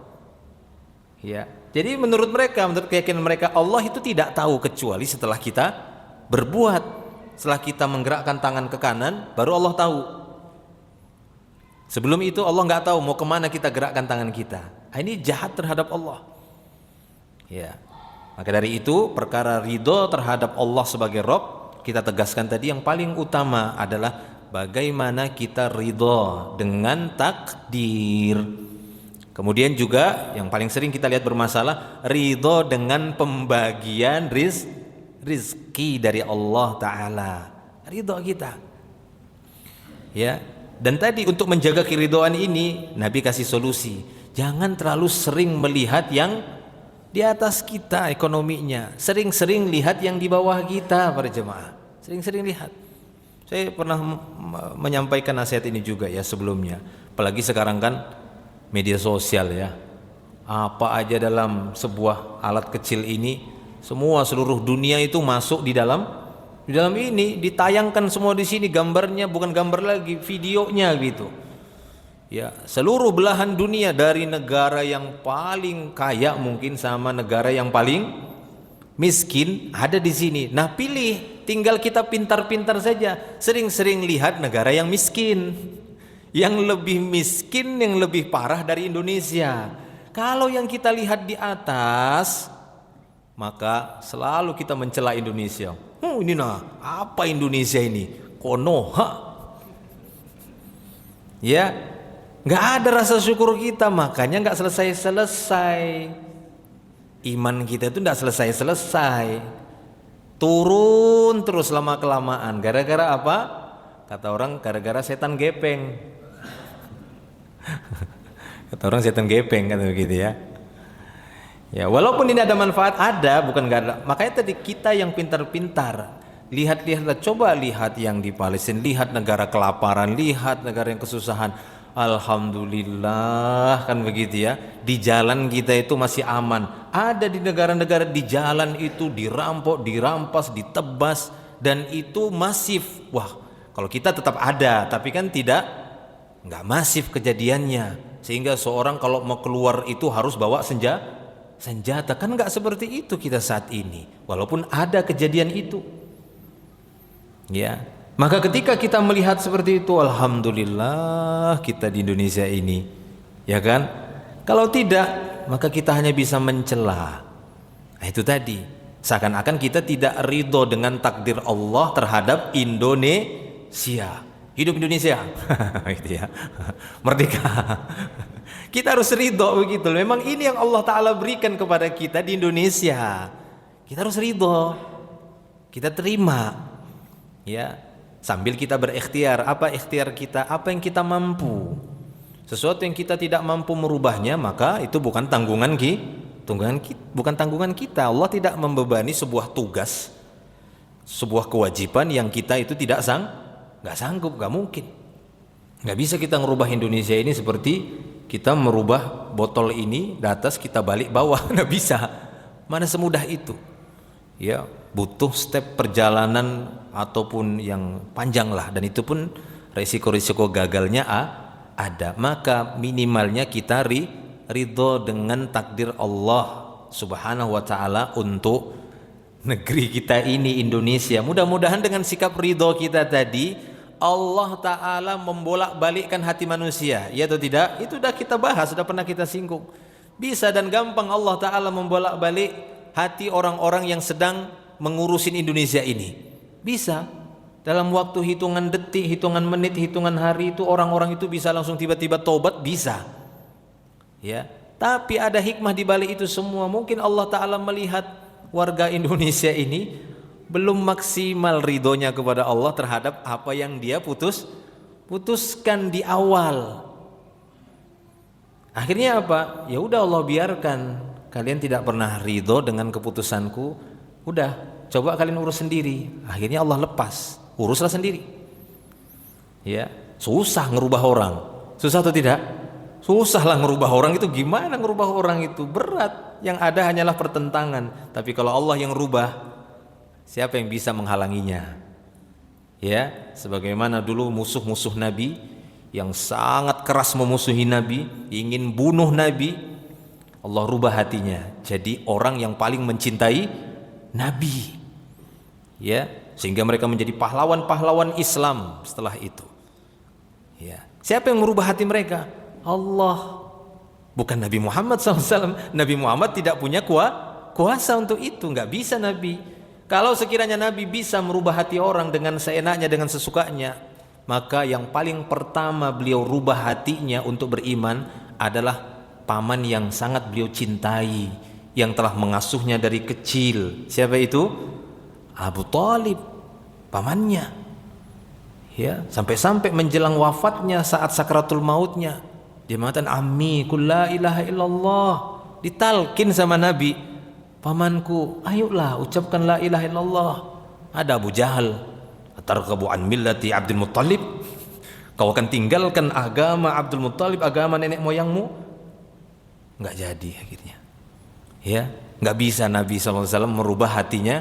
Ya. Jadi menurut mereka, menurut keyakinan mereka, Allah itu tidak tahu kecuali setelah kita berbuat. Setelah kita menggerakkan tangan ke kanan, baru Allah tahu. Sebelum itu Allah nggak tahu mau kemana kita gerakkan tangan kita. Ini jahat terhadap Allah. Ya. Maka dari itu perkara ridho terhadap Allah sebagai Rabb, kita tegaskan tadi yang paling utama adalah bagaimana kita ridho dengan takdir. Kemudian juga yang paling sering kita lihat bermasalah, ridho dengan pembagian rizki dari Allah Ta'ala. Ridho kita. Ya. Dan tadi untuk menjaga keridhoan ini, Nabi kasih solusi. Jangan terlalu sering melihat yang di atas kita ekonominya. Sering-sering lihat yang di bawah kita, para jemaah. Sering-sering lihat. Saya pernah menyampaikan nasihat ini juga ya sebelumnya. Apalagi sekarang kan media sosial ya. Apa aja dalam sebuah alat kecil ini, semua seluruh dunia itu masuk di dalam ini, ditayangkan semua di sini, gambarnya bukan gambar lagi, videonya gitu. Ya, seluruh belahan dunia dari negara yang paling kaya mungkin sama negara yang paling miskin ada di sini. Nah, pilih, tinggal kita pintar-pintar saja. Sering-sering lihat negara yang miskin, yang lebih miskin, yang lebih parah dari Indonesia. Kalau yang kita lihat di atas, maka selalu kita mencela Indonesia. Ini nah, apa Indonesia ini? Konoha. Ya, nggak ada rasa syukur kita, makanya nggak selesai-selesai. Iman kita itu nggak selesai-selesai. Turun terus lama-kelamaan. Gara-gara apa? Kata orang, gara-gara setan gepeng. Kata orang setan gepeng kan begitu ya. Ya, walaupun ini ada manfaat, ada, bukan nggak ada. Makanya tadi kita yang pintar-pintar, lihat-lihatlah, coba lihat yang di Palestina, lihat negara kelaparan, lihat negara yang kesusahan. Alhamdulillah kan begitu ya. Di jalan kita itu masih aman. Ada di negara-negara di jalan itu dirampok, dirampas, ditebas, dan itu masif. Wah, kalau kita tetap ada, tapi kan nggak masif kejadiannya. Sehingga seorang kalau mau keluar itu harus bawa senjata. Kan nggak seperti itu kita saat ini. Walaupun ada kejadian itu. Ya. Maka ketika kita melihat seperti itu, alhamdulillah kita di Indonesia ini, ya kan? Kalau tidak, maka kita hanya bisa mencela. Nah, itu tadi. Seakan-akan kita tidak ridho dengan takdir Allah terhadap Indonesia. Hidup Indonesia. Gitu ya. Merdeka. Kita harus ridho begitu. Memang ini yang Allah Ta'ala berikan kepada kita di Indonesia. Kita harus ridho. Kita terima. Ya, sambil kita berikhtiar. Apa ikhtiar kita? Apa yang kita mampu? Sesuatu yang kita tidak mampu merubahnya, maka itu bukan tanggungan bukan tanggungan kita. Allah tidak membebani sebuah tugas, sebuah kewajiban yang kita itu nggak sanggup, nggak mungkin. Nggak bisa kita merubah Indonesia ini seperti kita merubah botol ini di atas kita balik bawah. Nggak bisa. Mana semudah itu. Ya, butuh step perjalanan ataupun yang panjang lah, dan itu pun resiko-resiko gagalnya ada. Maka minimalnya kita ridho dengan takdir Allah Subhanahu wa ta'ala untuk negeri kita ini, Indonesia. Mudah-mudahan dengan sikap ridho kita tadi Allah Ta'ala membolak-balikkan hati manusia, ya atau tidak? Itu sudah kita bahas, sudah pernah kita singgung. Bisa dan gampang Allah Ta'ala membolak-balik hati orang-orang yang sedang mengurusin Indonesia ini. Bisa. Dalam waktu hitungan detik, hitungan menit, hitungan hari itu orang-orang itu bisa langsung tiba-tiba tobat, bisa. Ya. Tapi ada hikmah di balik itu semua. Mungkin Allah Ta'ala melihat warga Indonesia ini belum maksimal ridhonya kepada Allah terhadap apa yang dia putuskan di awal. Akhirnya apa? Ya udah Allah biarkan. Kalian tidak pernah ridho dengan keputusanku. Udah, coba kalian urus sendiri. Akhirnya Allah lepas. Uruslah sendiri. Ya, susah ngerubah orang. Susah atau tidak? Susah lah ngerubah orang itu. Gimana ngerubah orang itu? Berat. Yang ada hanyalah pertentangan. Tapi kalau Allah yang rubah, siapa yang bisa menghalanginya? Ya, sebagaimana dulu musuh-musuh Nabi yang sangat keras memusuhi Nabi, ingin bunuh Nabi, Allah rubah hatinya jadi orang yang paling mencintai Nabi. Ya, sehingga mereka menjadi pahlawan-pahlawan Islam setelah itu. Ya, siapa yang merubah hati mereka? Allah. Bukan Nabi Muhammad SAW. Nabi Muhammad tidak punya kuasa untuk itu. Nggak bisa Nabi. Kalau sekiranya Nabi bisa merubah hati orang dengan seenaknya, dengan sesukanya, maka yang paling pertama beliau rubah hatinya untuk beriman adalah paman yang sangat beliau cintai, yang telah mengasuhnya dari kecil. Siapa itu? Abu Thalib, pamannya. Ya, sampai-sampai menjelang wafatnya saat sakratul mautnya, dia mengatakan ammi qul la ilaha illallah. Ditalkin sama Nabi, pamanku, ayolah ucapkan la ilaha illallah. Ada Abu Jahal, atarghabu an millati Abdul Muttalib, kau akan tinggalkan agama Abdul Muttalib, agama nenek moyangmu? Enggak jadi akhirnya. Ya, enggak bisa Nabi SAW merubah hatinya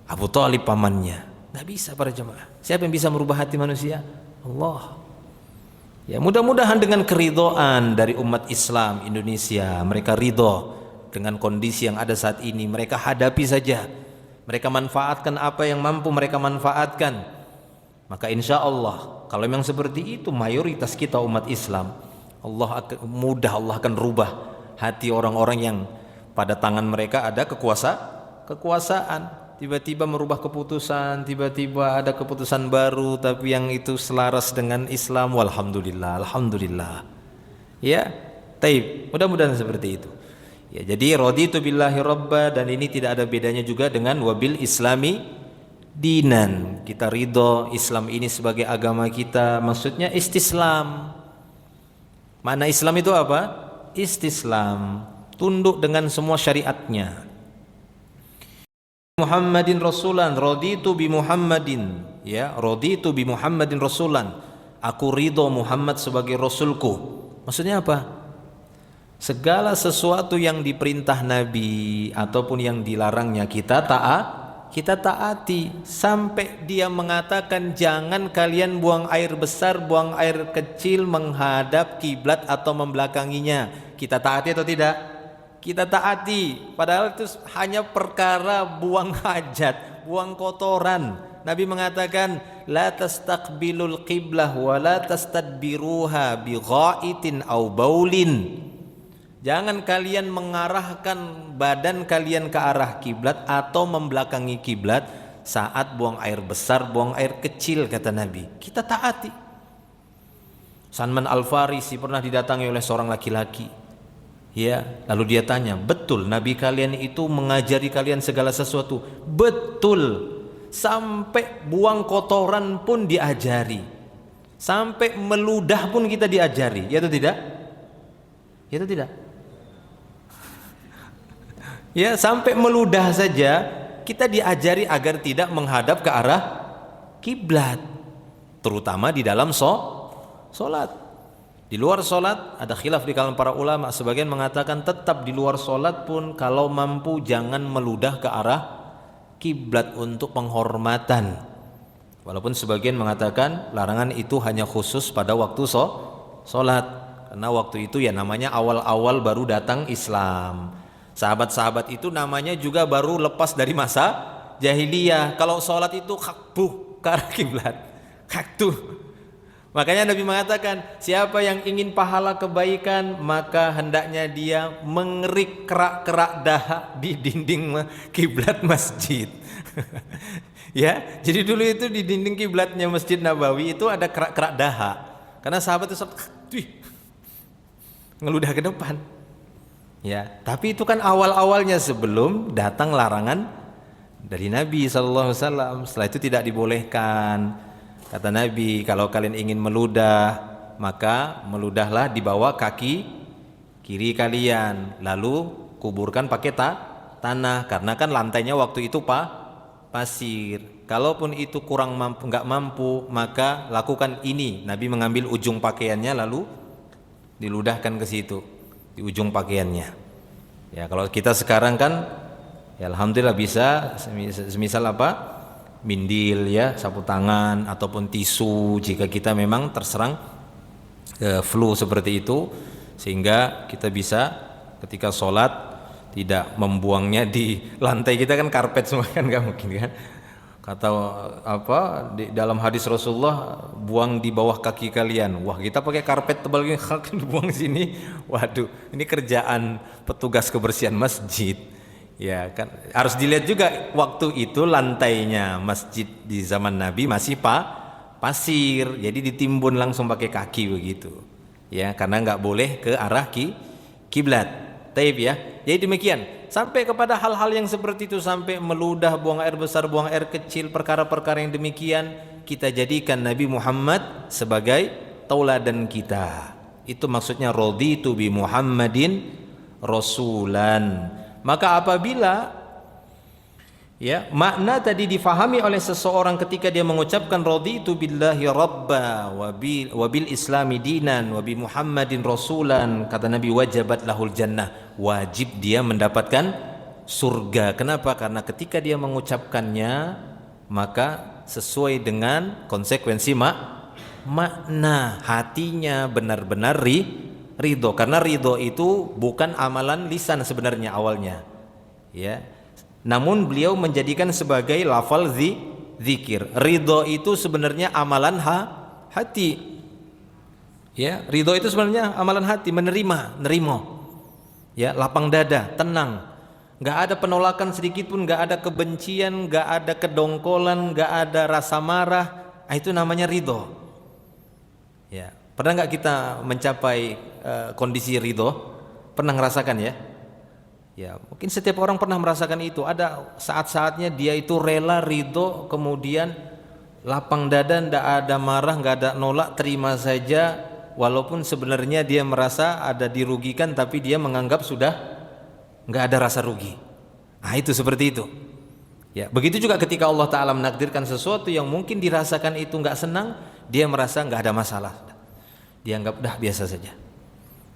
Abu Thalib pamannya. Enggak bisa para jemaah. Siapa yang bisa merubah hati manusia? Allah. Ya, mudah-mudahan dengan keridhaan dari umat Islam Indonesia, mereka ridho dengan kondisi yang ada saat ini, mereka hadapi saja, mereka manfaatkan apa yang mampu mereka manfaatkan. Maka insya Allah kalau memang seperti itu mayoritas kita umat Islam, Allah akan rubah hati orang-orang yang pada tangan mereka ada kekuasaan, tiba-tiba merubah keputusan, tiba-tiba ada keputusan baru tapi yang itu selaras dengan Islam. Walhamdulillah, alhamdulillah. Ya, taib, mudah-mudahan seperti itu. Ya, jadi raditu billahi rabba, dan ini tidak ada bedanya juga dengan wabil islami dinan. Kita ridho Islam ini sebagai agama kita, maksudnya istislam. Makna Islam itu apa? Istislam, tunduk dengan semua syariatnya. Muhammadin rasulan, raditu bi Muhammadin, ya, raditu bi Muhammadin rasulan. Aku ridho Muhammad sebagai rasulku. Maksudnya apa? Segala sesuatu yang diperintah Nabi ataupun yang dilarangnya kita taati, sampai dia mengatakan jangan kalian buang air besar, buang air kecil menghadap kiblat atau membelakanginya. Kita taati atau tidak? Kita taati, padahal itu hanya perkara buang hajat, buang kotoran. Nabi mengatakan la tastaqbilul qiblah wa la tastadbiruha bi ghaitin aw baulin. Jangan kalian mengarahkan badan kalian ke arah kiblat atau membelakangi kiblat saat buang air besar, buang air kecil, kata Nabi. Kita taati. Salman Al-Farisi pernah didatangi oleh seorang laki-laki. Ya, lalu dia tanya, betul Nabi kalian itu mengajari kalian segala sesuatu? Betul. Sampai buang kotoran pun diajari. Sampai meludah pun kita diajari. Ya atau tidak? Ya atau tidak? Ya, sampai meludah saja kita diajari agar tidak menghadap ke arah kiblat, terutama di dalam solat. Di luar solat ada khilaf di kalangan para ulama. Sebagian mengatakan tetap di luar solat pun kalau mampu jangan meludah ke arah kiblat untuk penghormatan. Walaupun sebagian mengatakan larangan itu hanya khusus pada waktu solat, karena waktu itu ya namanya awal-awal baru datang Islam. Sahabat-sahabat itu namanya juga baru lepas dari masa jahiliyah. Kalau sholat itu khakbuh ke arah kiblat, khaktuh. Makanya Nabi mengatakan, siapa yang ingin pahala kebaikan maka hendaknya dia mengerik kerak-kerak dahak di dinding kiblat masjid. Ya, jadi dulu itu di dinding kiblatnya Masjid Nabawi itu ada kerak-kerak dahak. Karena sahabat itu ngeludah ke depan. Ya, tapi itu kan awal-awalnya sebelum datang larangan dari Nabi SAW. Setelah itu tidak dibolehkan. Kata Nabi, kalau kalian ingin meludah, maka meludahlah di bawah kaki kiri kalian, lalu kuburkan pakai tanah, karena kan lantainya waktu itu pasir. Kalaupun itu kurang mampu, nggak mampu, maka lakukan ini. Nabi mengambil ujung pakaiannya lalu diludahkan ke situ. Di ujung pakaiannya. Ya, kalau kita sekarang kan ya alhamdulillah bisa semisal apa? Mindil ya, sapu tangan ataupun tisu jika kita memang terserang flu seperti itu, sehingga kita bisa ketika sholat tidak membuangnya di lantai. Kita kan karpet semua kan, nggak mungkin kan. Kata apa di dalam hadis Rasulullah, buang di bawah kaki kalian. Wah, kita pakai karpet tebal gini buang sini. Waduh, ini kerjaan petugas kebersihan masjid. Ya kan, harus dilihat juga waktu itu lantainya masjid di zaman Nabi masih pasir, jadi ditimbun langsung pakai kaki begitu. Ya, karena nggak boleh ke arah kiblat. Taib ya. Jadi demikian. Sampai kepada hal-hal yang seperti itu, sampai meludah, buang air besar, buang air kecil, perkara-perkara yang demikian kita jadikan Nabi Muhammad sebagai tauladan kita. Itu maksudnya raditu bi Muhammadin rasulan. Maka apabila ya makna tadi difahami oleh seseorang ketika dia mengucapkan raditu billahi rabba wa bil islami dinan wa bi Muhammadin rasulan, kata Nabi, wajabat lahul jannah, wajib dia mendapatkan surga. Kenapa? Karena ketika dia mengucapkannya maka sesuai dengan konsekuensi makna, hatinya benar-benar ridho. Karena ridho itu bukan amalan lisan sebenarnya awalnya ya, namun beliau menjadikan sebagai lafal zikir. Ridho itu sebenarnya amalan hati ya, ridho itu sebenarnya amalan hati, nerimo ya, lapang dada, tenang, nggak ada penolakan sedikit pun, nggak ada kebencian, nggak ada kedongkolan, nggak ada rasa marah. Itu namanya ridho ya. Pernah nggak kita mencapai kondisi ridho? Pernah ngerasakan ya? Ya, mungkin setiap orang pernah merasakan itu. Ada saat-saatnya dia itu rela ridho, kemudian lapang dada, nggak ada marah, nggak ada nolak, terima saja. Walaupun sebenarnya dia merasa ada dirugikan, tapi dia menganggap sudah nggak ada rasa rugi. Nah, itu seperti itu. Ya, begitu juga ketika Allah Ta'ala menakdirkan sesuatu yang mungkin dirasakan itu nggak senang, dia merasa nggak ada masalah. Dianggap dah biasa saja.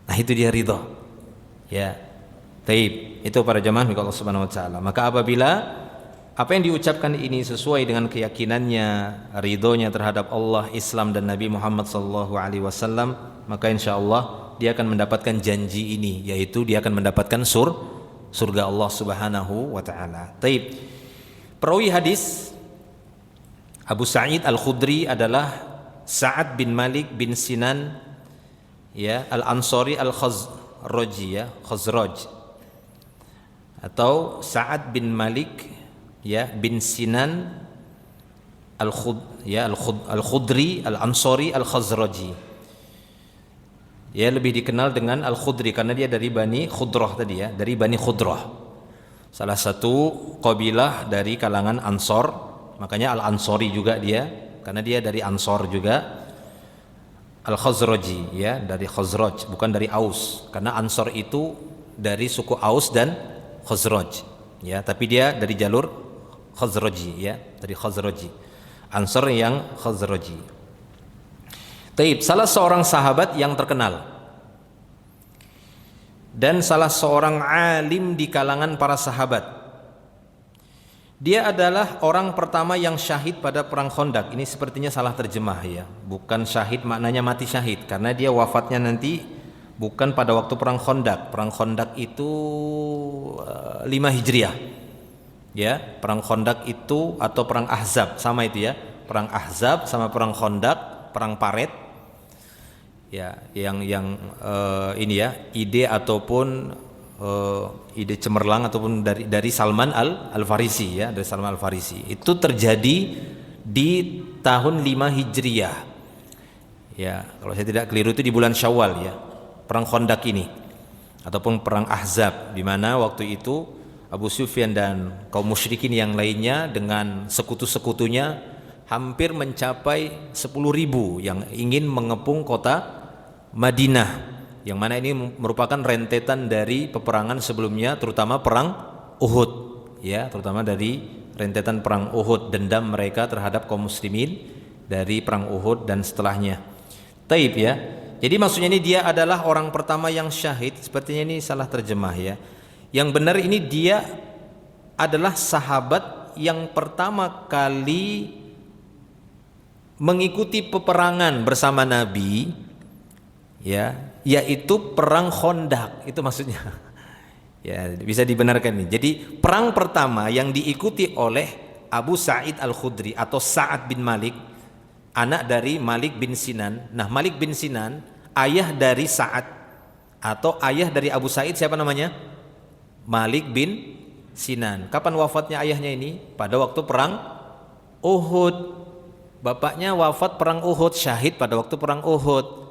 Nah, itu dia ridho. Ya. Taib. Itu para jamaah milik Allah Subhanahu wa taala. Maka apabila apa yang diucapkan ini sesuai dengan keyakinannya, ridhonya terhadap Allah, Islam dan Nabi Muhammad sallallahu alaihi wasallam, maka insyaallah dia akan mendapatkan janji ini, yaitu dia akan mendapatkan surga Allah Subhanahu wa taala. Taib. Perawi hadis Abu Sa'id Al-Khudri adalah Sa'ad bin Malik bin Sinan ya Al-Ansari Khazraji ya, Khazraj, atau Sa'ad bin Malik ya bin Sinan Al-Khudri Al-Ansari Al-Khazraji. Ya, lebih dikenal dengan Al-Khudri karena dia dari Bani Khudrah tadi ya, dari Bani Khudrah. Salah satu kabilah dari kalangan Ansor, makanya Al-Ansari juga dia, karena dia dari Ansor juga. Al-Khazraji ya, dari Khazraj, bukan dari Aus, karena Ansor itu dari suku Aus dan Khazraj ya, tapi dia dari jalur Khazraji ya, dari Khazraji. Ansor yang Khazraji. Taib, salah seorang sahabat yang terkenal dan salah seorang alim di kalangan para sahabat. Dia adalah orang pertama yang syahid pada perang Khandaq. Ini sepertinya salah terjemah ya. Bukan syahid maknanya mati syahid, karena dia wafatnya nanti bukan pada waktu perang Khandaq. Perang Khandaq itu 5 Hijriah. Ya, perang Khandaq itu atau perang Ahzab sama itu ya. Perang Ahzab sama perang Khandaq, perang Paret. Ya, yang ini ya, ide ataupun ide cemerlang ataupun dari Salman Al-Farisi ya, dari Salman Al-Farisi. Itu terjadi di tahun 5 Hijriah. Ya, kalau saya tidak keliru itu di bulan Syawal ya. Perang Khandaq ini ataupun perang Ahzab, di mana waktu itu Abu Sufyan dan kaum musyrikin yang lainnya dengan sekutu-sekutunya hampir mencapai 10.000 yang ingin mengepung kota Madinah, yang mana ini merupakan rentetan dari peperangan sebelumnya, terutama perang Uhud ya, terutama dari rentetan perang Uhud, dendam mereka terhadap kaum muslimin dari perang Uhud dan setelahnya. Taib ya. Jadi maksudnya ini dia adalah orang pertama yang syahid. Sepertinya ini salah terjemah ya. Yang benar ini dia adalah sahabat yang pertama kali mengikuti peperangan bersama Nabi ya, yaitu perang Khandaq, itu maksudnya. Ya, bisa dibenarkan ini. Jadi perang pertama yang diikuti oleh Abu Sa'id Al-Khudri atau Sa'ad bin Malik, anak dari Malik bin Sinan. Nah, Malik bin Sinan ayah dari Sa'ad atau ayah dari Abu Sa'id, siapa namanya? Malik bin Sinan. Kapan wafatnya ayahnya ini? Pada waktu perang Uhud. Bapaknya wafat perang Uhud, syahid pada waktu perang Uhud.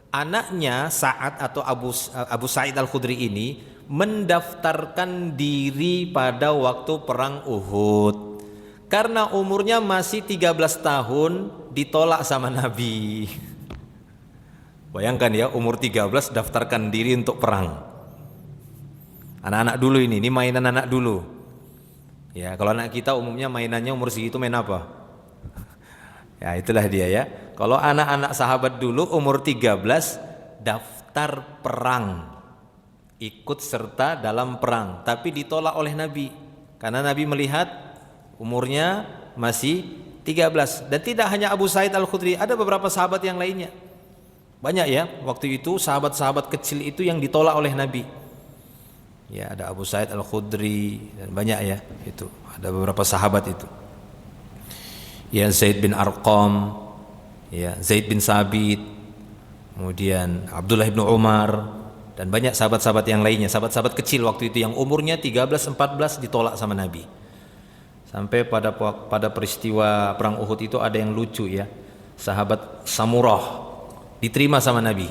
Anaknya Sa'ad atau Abu Sa'id Al-Khudri ini mendaftarkan diri pada waktu perang Uhud. Karena umurnya masih 13 tahun ditolak sama Nabi. Bayangkan ya, umur 13 daftarkan diri untuk perang. Anak-anak dulu ini mainan anak dulu. Ya, kalau anak kita umumnya mainannya umur segitu main apa? Ya, itulah dia ya. Kalau anak-anak sahabat dulu umur 13 daftar perang, ikut serta dalam perang, tapi ditolak oleh Nabi karena Nabi melihat umurnya masih 13. Dan tidak hanya Abu Sa'id Al-Khudri, ada beberapa sahabat yang lainnya. Banyak ya, waktu itu sahabat-sahabat kecil itu yang ditolak oleh Nabi. Ya, ada Abu Sa'id Al-Khudri dan banyak ya, itu ada beberapa sahabat itu. Ya, Zaid bin Arqam, ya, Zaid bin Sabit, kemudian Abdullah bin Umar dan banyak sahabat-sahabat yang lainnya, sahabat-sahabat kecil waktu itu yang umurnya 13-14 ditolak sama Nabi. Sampai pada peristiwa perang Uhud itu ada yang lucu ya. Sahabat Samurah diterima sama Nabi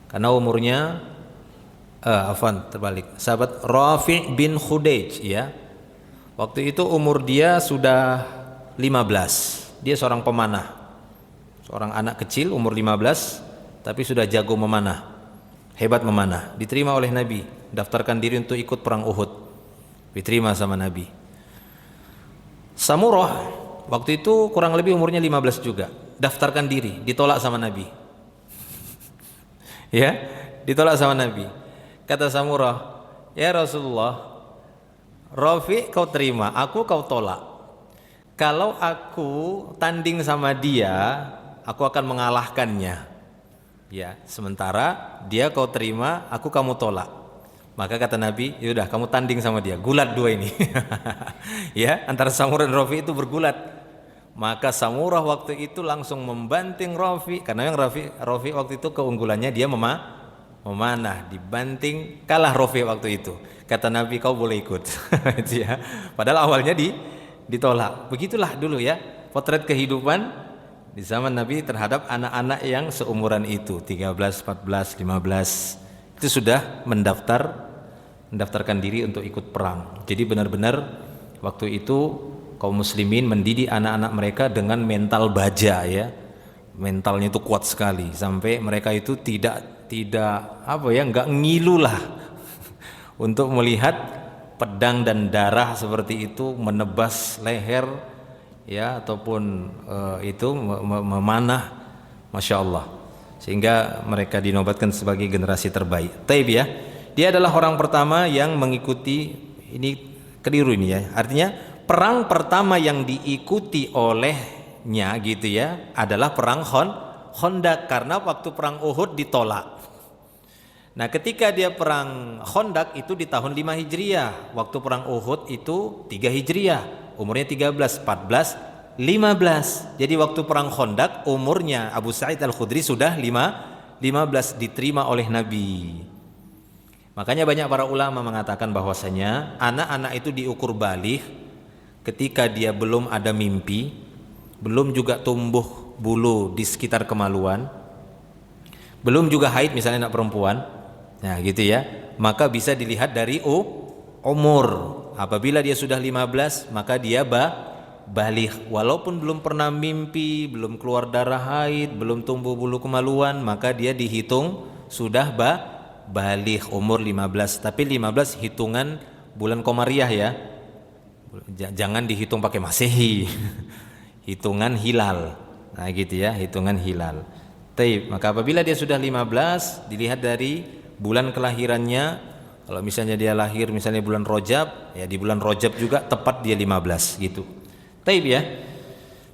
karena umurnya terbalik. Sahabat Rafi' bin Khudaij ya. Waktu itu umur dia sudah 15. Dia seorang pemanah. Seorang anak kecil umur 15 tapi sudah jago memanah. Hebat memanah. Diterima oleh Nabi, daftarkan diri untuk ikut perang Uhud. Diterima sama Nabi. Samurah waktu itu kurang lebih umurnya 15 juga. Daftarkan diri, ditolak sama Nabi. Ya, ditolak sama Nabi. Kata Samurah, "Ya Rasulullah, Rafi kau terima, aku kau tolak. Kalau aku tanding sama dia, aku akan mengalahkannya. Ya, sementara dia kau terima, aku kamu tolak." Maka kata Nabi, "Yaudah, kamu tanding sama dia, gulat dua ini." Ya, antara Samurah dan Rafi itu bergulat. Maka Samurah waktu itu langsung membanting Rafi, karena yang Rafi waktu itu keunggulannya dia memanah, dibanting, kalah Rafi waktu itu. Kata Nabi, kau boleh ikut. Itu ya. Padahal awalnya ditolak. Begitulah dulu ya potret kehidupan di zaman Nabi terhadap anak-anak yang seumuran itu, 13, 14, 15. Itu sudah mendaftarkan diri untuk ikut perang. Jadi benar-benar waktu itu kaum muslimin mendidik anak-anak mereka dengan mental baja ya. Mentalnya itu kuat sekali sampai mereka itu tidak enggak ngilu lah untuk melihat pedang dan darah seperti itu menebas leher ya ataupun memanah, masya Allah, sehingga mereka dinobatkan sebagai generasi terbaik. Taib ya, dia adalah orang pertama yang mengikuti, ini keliru ini ya, artinya perang pertama yang diikuti olehnya gitu ya adalah perang Khandaq, karena waktu perang Uhud ditolak. Nah ketika dia perang Khandaq itu di tahun 5 Hijriah, waktu perang Uhud itu 3 Hijriah, umurnya 13, 14, 15. Jadi waktu perang Khandaq umurnya Abu Sa'id Al-Khudri sudah 15, diterima oleh Nabi. Makanya banyak para ulama mengatakan bahwasanya anak-anak itu diukur baligh ketika dia belum ada mimpi, belum juga tumbuh bulu di sekitar kemaluan, belum juga haid misalnya anak perempuan. Nah gitu ya, maka bisa dilihat dari umur. Apabila dia sudah 15 maka dia baligh, walaupun belum pernah mimpi, belum keluar darah haid, belum tumbuh bulu kemaluan, maka dia dihitung sudah baligh umur 15. Tapi 15 hitungan bulan Komariah ya, jangan dihitung pakai Masehi. Hitungan hilal. Nah gitu ya, hitungan hilal. Maka apabila dia sudah 15 dilihat dari bulan kelahirannya. Kalau misalnya dia lahir misalnya bulan Rajab, ya di bulan Rajab juga tepat dia 15 gitu. Taib ya.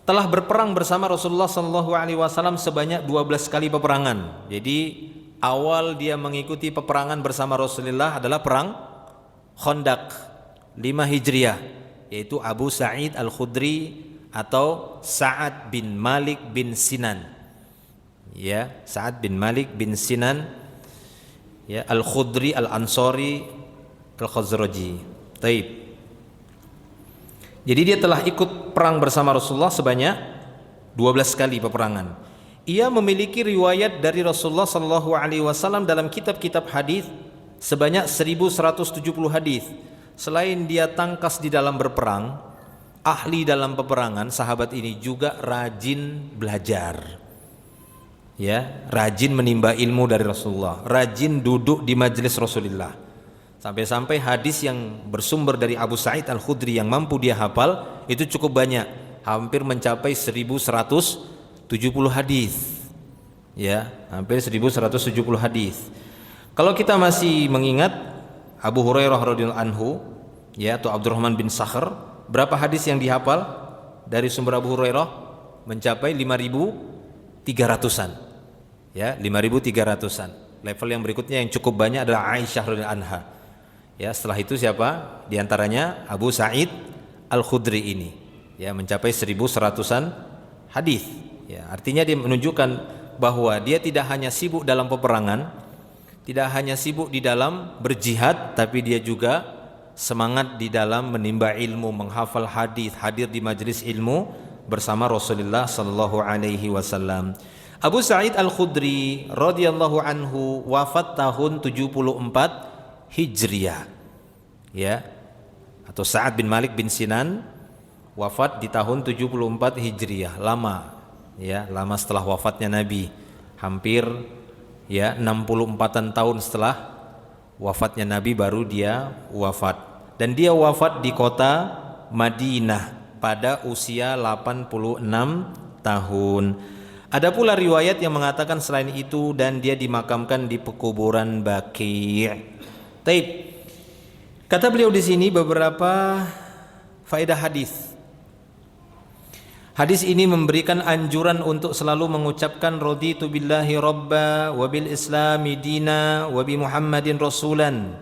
Telah berperang bersama Rasulullah sallallahu alaihi wasallam sebanyak 12 kali peperangan. Jadi awal dia mengikuti peperangan bersama Rasulullah adalah perang Khandaq 5 Hijriah, yaitu Abu Sa'id Al-Khudri atau Sa'ad bin Malik bin Sinan. Ya, Sa'ad bin Malik bin Sinan ya, Al-Khudri Al-Ansari Al-Khazraji. Taib. Jadi dia telah ikut perang bersama Rasulullah sebanyak 12 kali peperangan. Ia memiliki riwayat dari Rasulullah sallallahu alaihi wasallam dalam kitab-kitab hadis sebanyak 1170 hadis. Selain dia tangkas di dalam berperang, ahli dalam peperangan, sahabat ini juga rajin belajar. Ya, rajin menimba ilmu dari Rasulullah, rajin duduk di majelis Rasulullah. Sampai-sampai hadis yang bersumber dari Abu Sa'id Al-Khudri yang mampu dia hafal itu cukup banyak, hampir mencapai 1170 hadis. Ya, hampir 1170 hadis. Kalau kita masih mengingat Abu Hurairah radhiyallahu anhu, ya, atau Abdurrahman bin Sakhr, berapa hadis yang dihafal dari sumber Abu Hurairah? Mencapai 5.300-an. Ya, 5.300-an. Level yang berikutnya yang cukup banyak adalah Aisyah radhiyallahu anha. Ya, setelah itu siapa? Di antaranya Abu Sa'id Al-Khudri ini. Ya, mencapai 1.100-an hadis. Ya, artinya dia menunjukkan bahwa dia tidak hanya sibuk dalam peperangan, tidak hanya sibuk di dalam berjihad, tapi dia juga semangat di dalam menimba ilmu, menghafal hadis, hadir di majelis ilmu bersama Rasulullah sallallahu alaihi wasallam. Abu Sa'id Al-Khudri radhiyallahu anhu wafat tahun 74 Hijriah. Ya. Atau Sa'ad bin Malik bin Sinan wafat di tahun 74 Hijriah. Lama. Ya, lama setelah wafatnya Nabi. Hampir ya 64-an tahun setelah wafatnya Nabi baru dia wafat. Dan dia wafat di kota Madinah pada usia 86 tahun. Ada pula riwayat yang mengatakan selain itu dan dia dimakamkan di pekuburan Baqi'. Taib. Kata beliau di sini beberapa faedah hadis. Hadis ini memberikan anjuran untuk selalu mengucapkan raditu billahi rabba wa bil islami dina wa bi Muhammadin rasulan.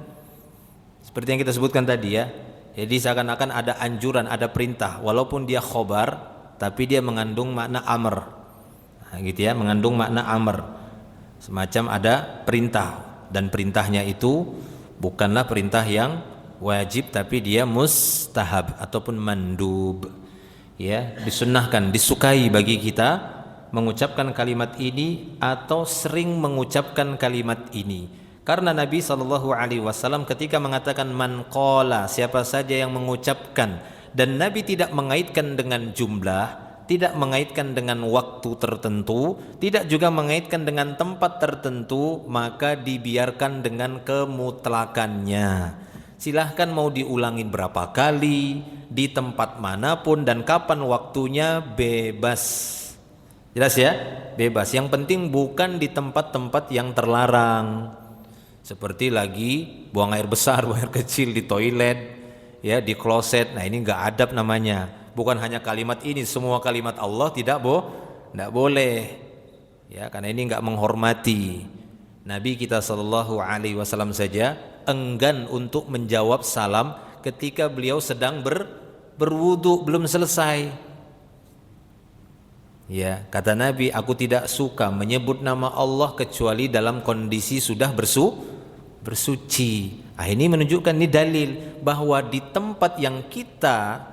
Seperti yang kita sebutkan tadi ya. Jadi seakan-akan ada anjuran, ada perintah, walaupun dia khobar tapi dia mengandung makna amr. Nah, gitu ya, mengandung makna amr. Semacam ada perintah. dan perintahnya itu bukanlah perintah yang wajib, tapi dia mustahab ataupun mandub. Ya, disunnahkan, disukai bagi kita mengucapkan kalimat ini atau sering mengucapkan kalimat ini. Karena Nabi SAW ketika mengatakan man qala, siapa saja yang mengucapkan, dan Nabi tidak mengaitkan dengan jumlah, tidak mengaitkan dengan waktu tertentu, tidak juga mengaitkan dengan tempat tertentu, maka dibiarkan dengan kemutlakannya. Silahkan mau diulangin berapa kali, di tempat manapun dan kapan waktunya, bebas. Jelas ya? Bebas. Yang penting bukan di tempat-tempat yang terlarang. Seperti lagi buang air besar, buang air kecil di toilet, ya, di kloset. Nah, ini enggak adab namanya. Bukan hanya kalimat ini, semua kalimat Allah tidak boleh. Ya, karena ini enggak menghormati. Nabi kita SAW saja enggan untuk menjawab salam ketika beliau sedang berwudu, belum selesai. Ya, kata Nabi, aku tidak suka menyebut nama Allah kecuali dalam kondisi sudah bersuci. Ini menunjukkan, ini dalil bahwa di tempat yang kita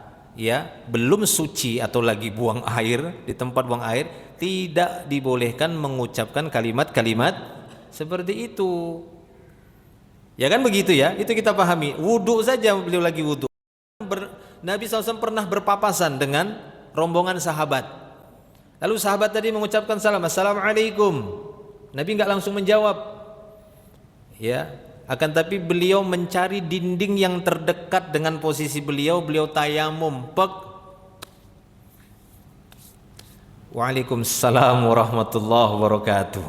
belum suci atau lagi buang air, di tempat buang air tidak dibolehkan mengucapkan kalimat-kalimat seperti itu. Ya kan begitu ya, itu kita pahami. Wudu saja beliau lagi wudu. Nabi SAW pernah berpapasan dengan rombongan sahabat. Lalu sahabat tadi mengucapkan salam, assalamualaikum. Nabi enggak langsung menjawab. Ya, akan tapi beliau mencari dinding yang terdekat dengan posisi beliau tayamum. Waalaikumsalam warahmatullahi wabarakatuh.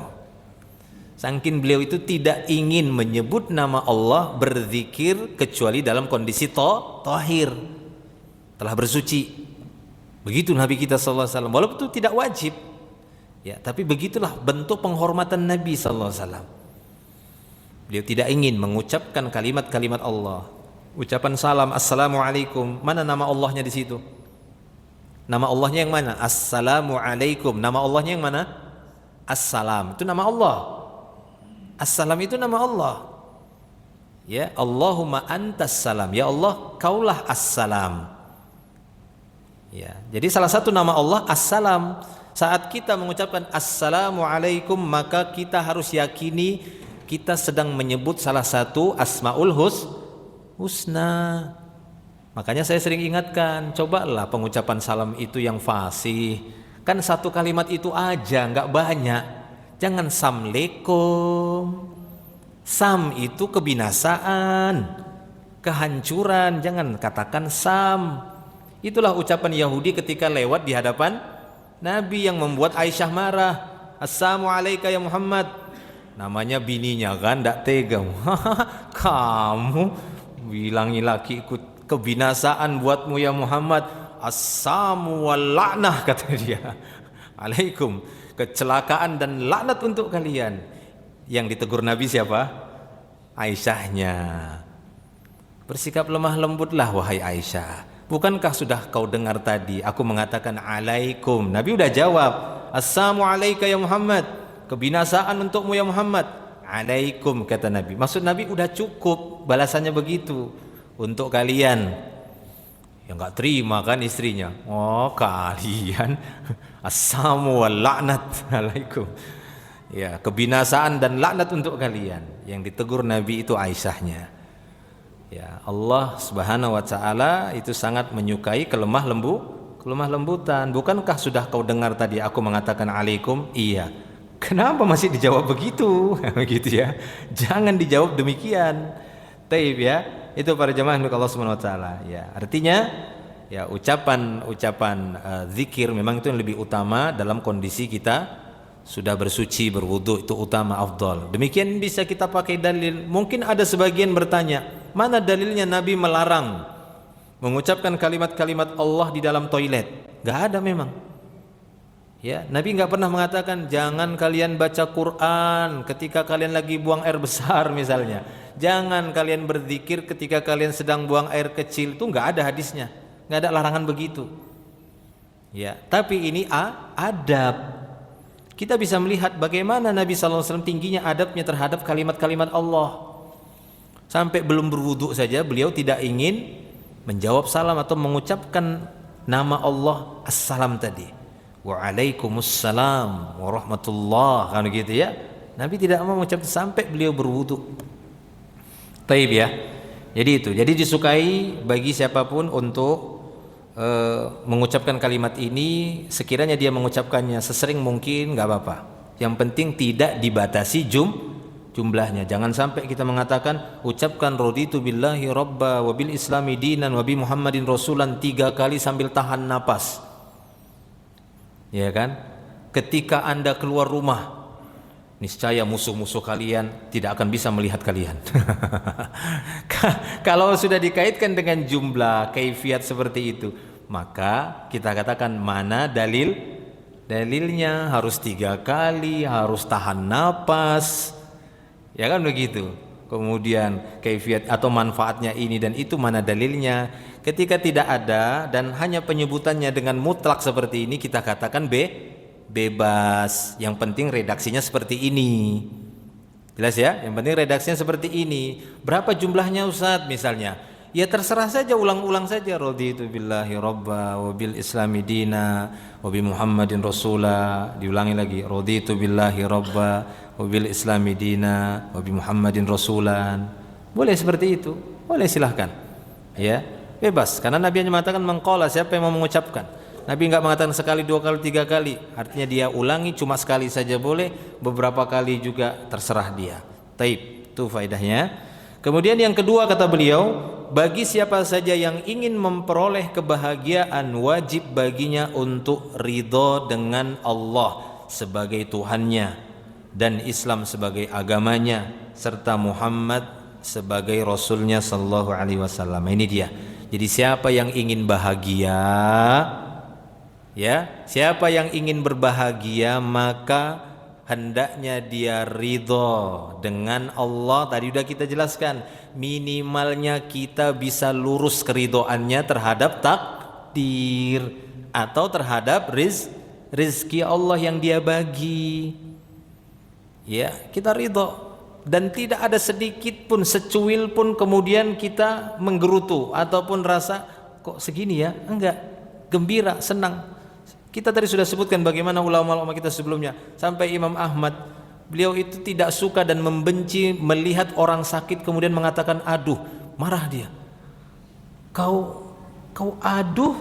Saking beliau itu tidak ingin menyebut nama Allah, berzikir kecuali dalam kondisi tahir, telah bersuci. Begitu Nabi kita SAW, walaupun itu tidak wajib, ya, tapi begitulah bentuk penghormatan Nabi SAW. Beliau tidak ingin mengucapkan kalimat-kalimat Allah. Ucapan salam, assalamualaikum, mana nama Allahnya di situ? Nama Allahnya yang mana? Assalamualaikum. Nama Allahnya yang mana? Assalam. Itu nama Allah. Assalam itu nama Allah. Ya, Allahumma antas salam. Ya Allah, kaulah assalam. Ya, jadi salah satu nama Allah Assalam. Saat kita mengucapkan Assalamualaikum, maka kita harus yakini kita sedang menyebut salah satu Asmaul Husna. Makanya saya sering ingatkan, cobalah pengucapan salam itu yang fasih. Kan satu kalimat itu aja, nggak banyak. Jangan Assalamualaikum. Sam itu kebinasaan, kehancuran. Jangan katakan Sam. Itulah ucapan Yahudi ketika lewat di hadapan Nabi yang membuat Aisyah marah. Assalamualaikum ya Muhammad. Namanya bininya kan, tidak tega. Kamu bilangi laki ikut kebinasaan buatmu ya Muhammad. Assamu wal la'nah, kata dia. Alaikum, kecelakaan dan laknat untuk kalian. Yang ditegur Nabi siapa? Aisyahnya. Bersikap lemah lembutlah wahai Aisyah. Bukankah sudah kau dengar tadi aku mengatakan alaikum? Nabi udah jawab, assalamualaikum ya Muhammad. Kebinasaan untukmu ya Muhammad. Alaikum, kata Nabi. Maksud Nabi udah cukup balasannya begitu. Untuk kalian yang enggak terima kan istrinya. Oh, kalian assamu wal la'nat alaikum. Ya, kebinasaan dan laknat untuk kalian. Yang ditegur Nabi itu Aisyahnya. Ya, Allah Subhanahu wa taala itu sangat menyukai kelemah lembutan. Bukankah sudah kau dengar tadi aku mengatakan alaikum? Iya. Kenapa masih dijawab begitu? Begitu ya. Jangan dijawab demikian. Taib ya. Itu para jemaah milik Allah Subhanahu wa taala. Ya, artinya ya ucapan zikir memang itu yang lebih utama dalam kondisi kita sudah bersuci, berwudu, itu utama, afdal. Demikian bisa kita pakai dalil. Mungkin ada sebagian bertanya, mana dalilnya Nabi melarang mengucapkan kalimat-kalimat Allah di dalam toilet? Gak ada memang. Ya, Nabi gak pernah mengatakan jangan kalian baca Quran ketika kalian lagi buang air besar misalnya. Jangan kalian berzikir ketika kalian sedang buang air kecil. Itu gak ada hadisnya. Gak ada larangan begitu. Ya, tapi ini adab. kita bisa melihat bagaimana Nabi SAW tingginya adabnya terhadap kalimat-kalimat Allah. Sampai belum berwudu saja beliau tidak ingin menjawab salam atau mengucapkan nama Allah assalam tadi. Waalaikumsalam warahmatullah, kan gitu ya. Nabi tidak mau mengucapkan sampai beliau berwudu. Taib ya. Jadi itu. Jadi disukai bagi siapapun untuk mengucapkan kalimat ini, sekiranya dia mengucapkannya sesering mungkin nggak apa-apa. Yang penting tidak dibatasi jumlahnya. Jangan sampai kita mengatakan ucapkan raditu billahi robba wa bil islami dinan wa bi muhammadin rasulan 3 kali sambil tahan napas. Ya kan? Ketika Anda keluar rumah, niscaya musuh-musuh kalian tidak akan bisa melihat kalian. Kalau sudah dikaitkan dengan jumlah kaifiat seperti itu, maka kita katakan mana dalilnya harus 3 kali, harus tahan napas, ya kan begitu. Kemudian kaifiat atau manfaatnya ini dan itu mana dalilnya. Ketika tidak ada dan hanya penyebutannya dengan mutlak seperti ini, kita katakan bebas. Yang penting redaksinya seperti ini. Jelas ya? Yang penting redaksinya seperti ini. Berapa jumlahnya Ustaz misalnya? Ya terserah saja, ulang-ulang saja. Raditu billahi robba wa bil islami dina wa bi muhammadin rasula. Diulangi lagi. Raditu billahi robba wa bil islami dina wa bi muhammadin rasulan. Boleh seperti itu. Boleh, silahkan. Ya, bebas. Karena Nabi hanya mengatakan mengqala, siapa yang mau mengucapkan. Nabi enggak mengatakan sekali, 2 kali, 3 kali. Artinya dia ulangi cuma sekali saja boleh, beberapa kali juga terserah dia. Taib, itu faedahnya. Kemudian yang kedua kata beliau, bagi siapa saja yang ingin memperoleh kebahagiaan, wajib baginya untuk ridho dengan Allah sebagai Tuhannya dan Islam sebagai agamanya serta Muhammad sebagai Rasulnya sallallahu alaihi wasallam. Ini dia. Jadi siapa yang ingin bahagia, ya, siapa yang ingin berbahagia maka hendaknya dia ridho dengan Allah. Tadi sudah kita jelaskan, minimalnya kita bisa lurus keridhoannya terhadap takdir atau terhadap rizki Allah yang dia bagi. Ya, kita ridho dan tidak ada sedikit pun, secuil pun kemudian kita menggerutu ataupun rasa kok segini ya, enggak, gembira, senang. Kita tadi sudah sebutkan bagaimana ulama-ulama kita sebelumnya, sampai Imam Ahmad, beliau itu tidak suka dan membenci melihat orang sakit kemudian mengatakan aduh, marah dia. Kau aduh,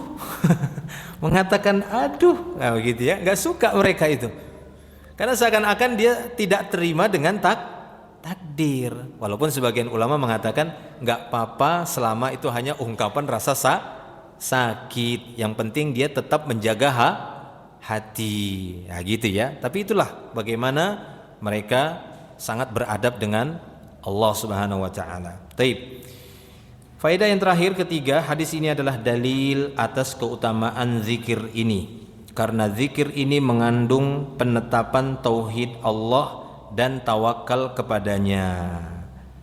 mengatakan aduh, nah begitu ya, nggak suka mereka itu, karena seakan-akan dia tidak terima dengan takdir. Walaupun sebagian ulama mengatakan nggak apa-apa selama itu hanya ungkapan rasa sakit, yang penting dia tetap menjaga hati, ya gitu ya. Tapi itulah bagaimana mereka sangat beradab dengan Allah Subhanahu wa taala. Taib. Faedah yang terakhir ketiga, hadis ini adalah dalil atas keutamaan zikir ini. Karena zikir ini mengandung penetapan tauhid Allah dan tawakal kepadanya.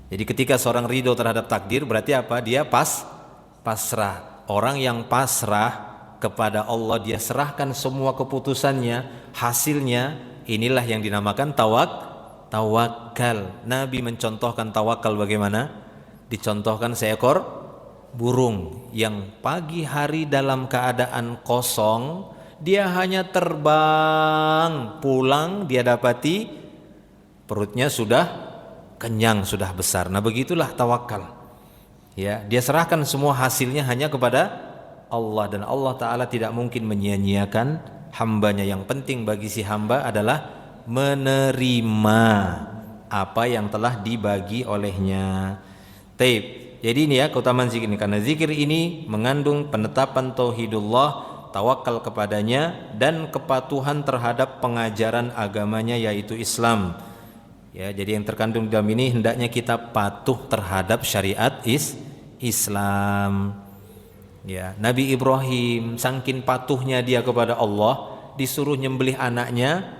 Jadi ketika seorang ridho terhadap takdir, berarti apa? Dia pasrah. Orang yang pasrah kepada Allah, dia serahkan semua keputusannya, hasilnya, inilah yang dinamakan tawakal. Nabi mencontohkan tawakal bagaimana? Dicontohkan seekor burung yang pagi hari dalam keadaan kosong, dia hanya terbang, pulang dia dapati perutnya sudah kenyang, sudah besar. Nah begitulah tawakal. Ya, dia serahkan semua hasilnya hanya kepada Allah, dan Allah Ta'ala tidak mungkin menyia-nyiakan hambanya. Yang penting bagi si hamba adalah menerima apa yang telah dibagi olehnya. Taib. Jadi ini ya keutamaan zikir ini, karena zikir ini mengandung penetapan tauhidullah, tawakal kepadanya, dan kepatuhan terhadap pengajaran agamanya yaitu Islam. Ya, jadi yang terkandung dalam ini hendaknya kita patuh terhadap syariat Islam. Ya, Nabi Ibrahim saking patuhnya dia kepada Allah, disuruh nyembelih anaknya,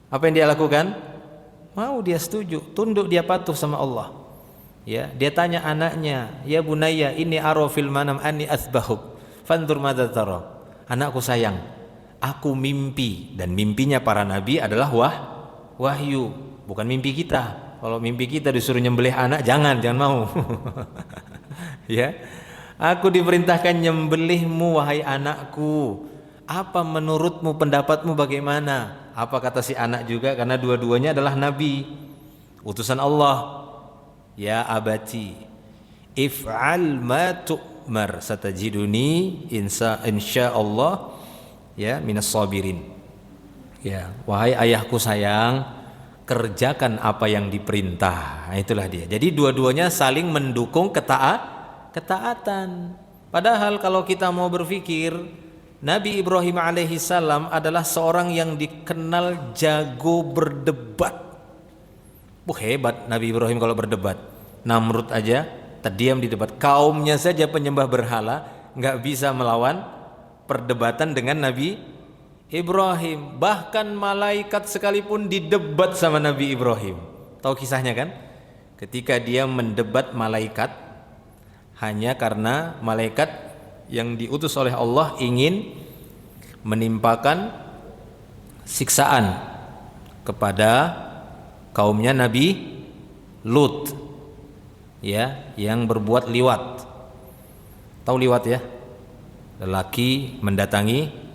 apa yang dia lakukan? Mau, dia setuju, tunduk, dia patuh sama Allah. Ya, dia tanya anaknya, ya bunayya inni ara fil manam anni asbahuk fandur madza tara. Anakku sayang, aku mimpi, dan mimpinya para nabi adalah wahyu, bukan mimpi kita. Kalau mimpi kita disuruh nyembelih anak, jangan mau. Ya, aku diperintahkan nyembelihmu wahai anakku. Apa menurutmu, pendapatmu bagaimana? Apa kata si anak juga, karena dua-duanya adalah nabi, utusan Allah. Ya abati, if'al ma tu'mar, satajiduni insyaallah ya minas sabirin. Ya, wahai ayahku sayang, kerjakan apa yang diperintah. Nah, itulah dia. Jadi dua-duanya saling mendukung ketaatan. Padahal kalau kita mau berpikir, Nabi Ibrahim alaihissalam adalah seorang yang dikenal jago berdebat. Hebat Nabi Ibrahim kalau berdebat. Namrud aja terdiam di debat. Kaumnya saja penyembah berhala nggak bisa melawan perdebatan dengan Nabi Ibrahim. Bahkan malaikat sekalipun didebat sama Nabi Ibrahim. Tahu kisahnya kan? Ketika dia mendebat malaikat, hanya karena malaikat yang diutus oleh Allah ingin menimpakan siksaan kepada kaumnya Nabi Lut, ya, yang berbuat liwat. Tahu liwat ya? Lelaki mendatangi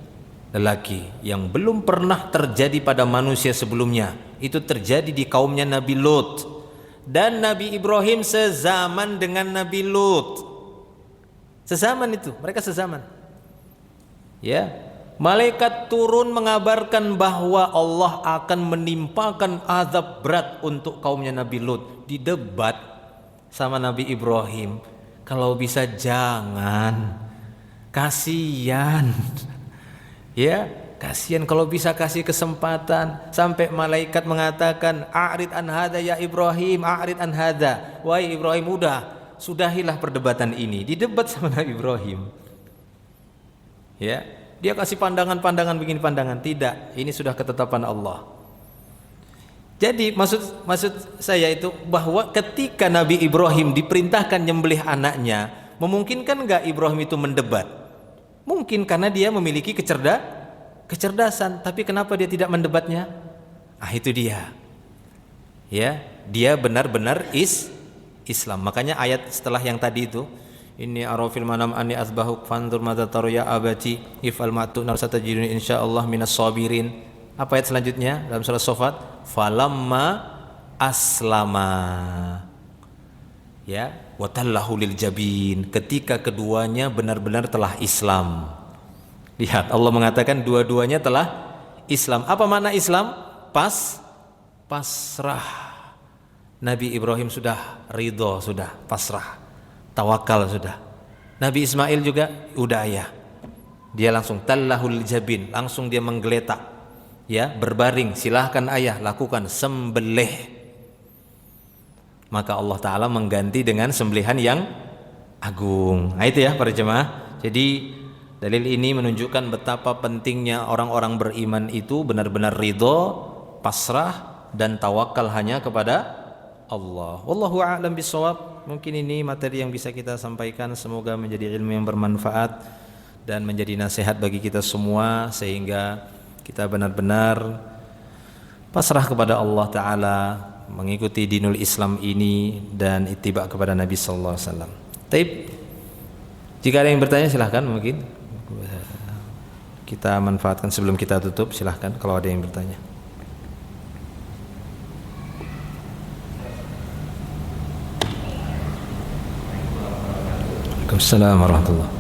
lelaki, yang belum pernah terjadi pada manusia sebelumnya. Itu terjadi di kaumnya Nabi Lut. Dan Nabi Ibrahim sezaman dengan Nabi Lut. Sezaman itu, mereka sezaman. Ya. Malaikat turun mengabarkan bahwa Allah akan menimpakan azab berat untuk kaumnya Nabi Lut. Didebat sama Nabi Ibrahim, kalau bisa jangan, kasihan. Ya, kasihan, kalau bisa kasih kesempatan. Sampai malaikat mengatakan, a'rid an hadza ya Ibrahim, a'rid an hadza. Wahai Ibrahim, sudahilah perdebatan ini. Didebat sama Nabi Ibrahim. Ya, dia kasih pandangan-pandangan, begini pandangan, tidak, ini sudah ketetapan Allah. Jadi maksud saya itu bahwa ketika Nabi Ibrahim diperintahkan nyembelih anaknya, memungkinkan enggak Ibrahim itu mendebat? Mungkin, karena dia memiliki kecerdasan. Tapi kenapa dia tidak mendebatnya? Itu dia. Ya, dia benar-benar Islam. Makanya ayat setelah yang tadi itu, inni arafil manam anni asbahuk fanzur madza taru ya abati ifal ma'tu nar satajiduni insyaallah minas sabirin. Apa ayat selanjutnya dalam surah Shafat? Falamma aslama, ya, watallahu lil jabin, ketika keduanya benar-benar telah Islam. Lihat, Allah mengatakan dua-duanya telah Islam. Apa makna Islam? Pasrah. Nabi Ibrahim sudah ridho, sudah pasrah, tawakal sudah. Nabi Ismail juga udah ya. Dia langsung tallahul jabin, langsung dia menggeletak, ya, berbaring, silahkan ayah lakukan, sembelih. Maka Allah Ta'ala mengganti dengan sembelihan yang agung. Nah, itu ya para jemaah. Jadi dalil ini menunjukkan betapa pentingnya orang-orang beriman itu benar-benar ridho, pasrah, dan tawakal hanya kepada Allah. Wallahu a'lam bishawab. Mungkin ini materi yang bisa kita sampaikan. Semoga menjadi ilmu yang bermanfaat dan menjadi nasihat bagi kita semua, sehingga kita benar-benar pasrah kepada Allah Ta'ala, mengikuti dinul Islam ini dan ittiba kepada Nabi sallallahu alaihi wasallam. Taib. Jika ada yang bertanya silahkan, mungkin kita manfaatkan sebelum kita tutup. Silahkan kalau ada yang bertanya. Waalaikumsalam warahmatullahi.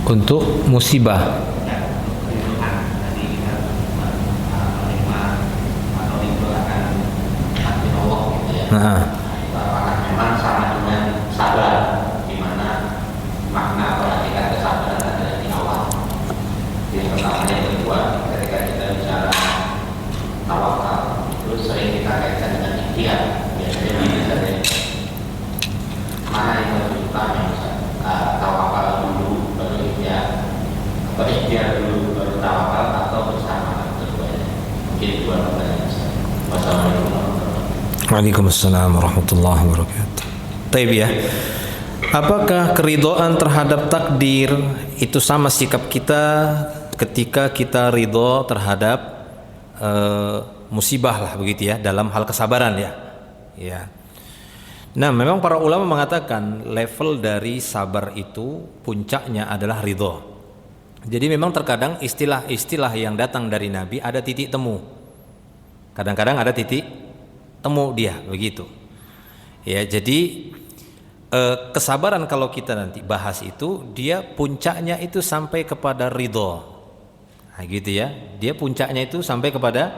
Untuk musibah.
Memang sama dengan sabar, di mana makna perhatikan kesabaran adalah di awal. Yang pertama, yang kedua, ketika kita bicara tawakal, terus sering kita kaitkan ikhtiar. Biasanya begini saja. Mana yang lebih utama? Tawakal dulu baru ikhtiar, atau ikhtiar dulu baru tawakal, atau bersama keduanya? Mungkin dua pertanyaan. Wassalamualaikum warahmatullahi wabarakatuh.
Waalaikumsalam warahmatullahi wabarakatuh. Taib ya. Apakah keridhaan terhadap takdir itu sama sikap kita ketika kita ridho terhadap musibah lah begitu ya, dalam hal kesabaran ya. Ya. Nah, memang para ulama mengatakan level dari sabar itu puncaknya adalah ridho. Jadi memang terkadang istilah-istilah yang datang dari Nabi ada titik temu. Kadang-kadang ada titik temu dia begitu. Ya, jadi kesabaran kalau kita nanti bahas itu dia puncaknya itu sampai kepada ridho. Nah, gitu ya. Dia puncaknya itu sampai kepada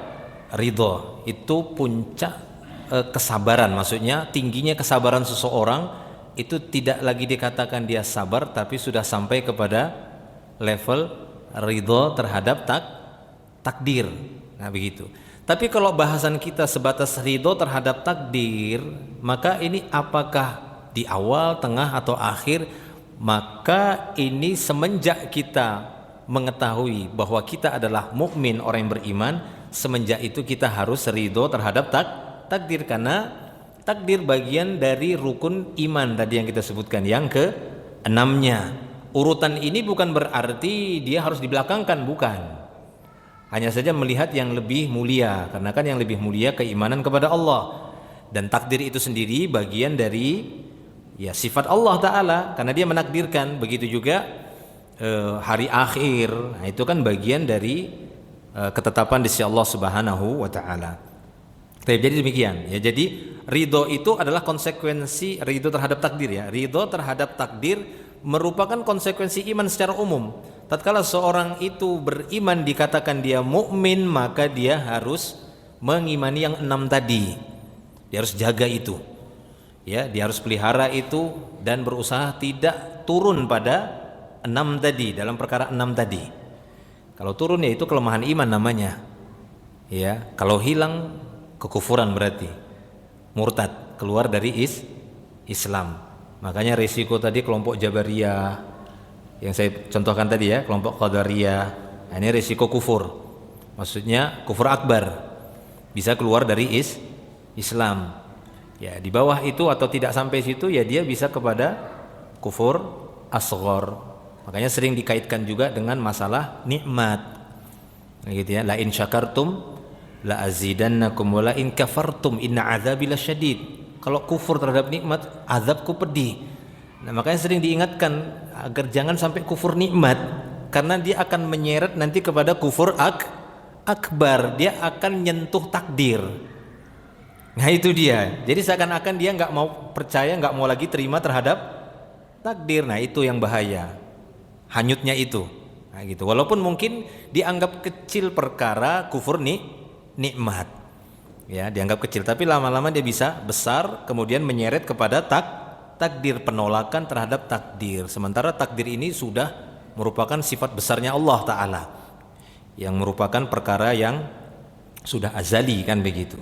ridho. Itu puncak kesabaran, maksudnya tingginya kesabaran seseorang itu tidak lagi dikatakan dia sabar, tapi sudah sampai kepada level ridho terhadap takdir. Nah, begitu. Tapi kalau bahasan kita sebatas ridho terhadap takdir, maka ini apakah di awal, tengah, atau akhir? Maka ini semenjak kita mengetahui bahwa kita adalah mukmin, orang yang beriman, semenjak itu kita harus ridho terhadap takdir, karena takdir bagian dari rukun iman tadi yang kita sebutkan, yang ke-6-nya. Urutan ini bukan berarti dia harus dibelakangkan, bukan. Hanya saja melihat yang lebih mulia, karena kan yang lebih mulia keimanan kepada Allah. Dan takdir itu sendiri bagian dari ya sifat Allah Ta'ala, karena dia menakdirkan. Begitu juga hari akhir, nah itu kan bagian dari ketetapan di sisi Allah Subhanahu wa Ta'ala. Jadi demikian ya. Jadi ridho itu adalah konsekuensi ridho terhadap takdir ya. Ridho terhadap takdir merupakan konsekuensi iman secara umum. Tatkala seorang itu beriman dikatakan dia mukmin, maka dia harus mengimani yang 6 tadi. Dia harus jaga itu. Ya, dia harus pelihara itu dan berusaha tidak turun pada 6 tadi, dalam perkara 6 tadi. Kalau turun ya itu kelemahan iman namanya. Ya, kalau hilang kekufuran berarti murtad, keluar dari Islam. Makanya risiko tadi kelompok Jabariyah yang saya contohkan tadi ya, kelompok Qadariyah, nah ini risiko kufur, maksudnya kufur akbar, bisa keluar dari Islam. Ya, di bawah itu atau tidak sampai situ ya dia bisa kepada kufur asghar. Makanya sering dikaitkan juga dengan masalah nikmat, nah, gitu ya. La in syakartum la azidannakum wa la in kafartum inna azabi lasyadid. Kalau kufur terhadap nikmat, azabku pedih. Nah, makanya sering diingatkan agar jangan sampai kufur nikmat, karena dia akan menyeret nanti kepada kufur akbar. Dia akan nyentuh takdir. Nah, itu dia. Jadi seakan-akan dia nggak mau percaya, nggak mau lagi terima terhadap takdir. Nah, itu yang bahaya. Hanyutnya itu. Nah, gitu. Walaupun mungkin dianggap kecil perkara kufur nikmat, ya dianggap kecil, tapi lama-lama dia bisa besar, kemudian menyeret kepada takdir, penolakan terhadap takdir. Sementara takdir ini sudah merupakan sifat besarnya Allah Ta'ala, yang merupakan perkara yang sudah azali, kan begitu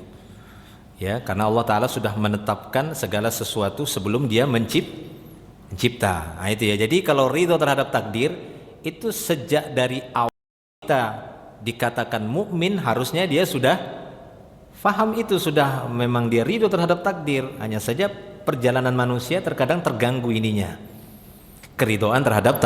ya, karena Allah Ta'ala sudah menetapkan segala sesuatu sebelum dia mencipta. Nah, itu ya. Jadi kalau ridho terhadap takdir itu sejak dari awal kita dikatakan mukmin, harusnya dia sudah faham itu, sudah memang dia ridho terhadap takdir. Hanya saja perjalanan manusia terkadang terganggu ininya, keridhaan terhadap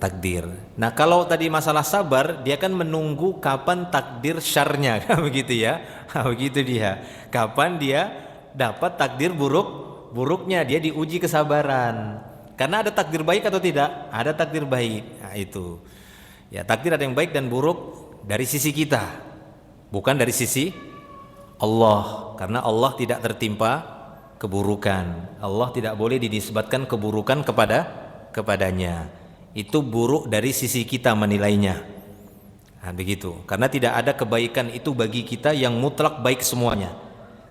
takdir. Nah, kalau tadi masalah sabar, dia kan menunggu kapan takdir syarnya, begitu ya. Begitu dia. Kapan dia dapat takdir buruknya, dia diuji kesabaran. Karena ada takdir baik atau tidak? Ada takdir baik. Nah, itu. Ya, takdir ada yang baik dan buruk dari sisi kita, bukan dari sisi Allah, karena Allah tidak tertimpa keburukan. Allah tidak boleh dinisbatkan keburukan kepadanya. Itu buruk dari sisi kita menilainya. Nah, begitu. Karena tidak ada kebaikan itu bagi kita yang mutlak baik semuanya.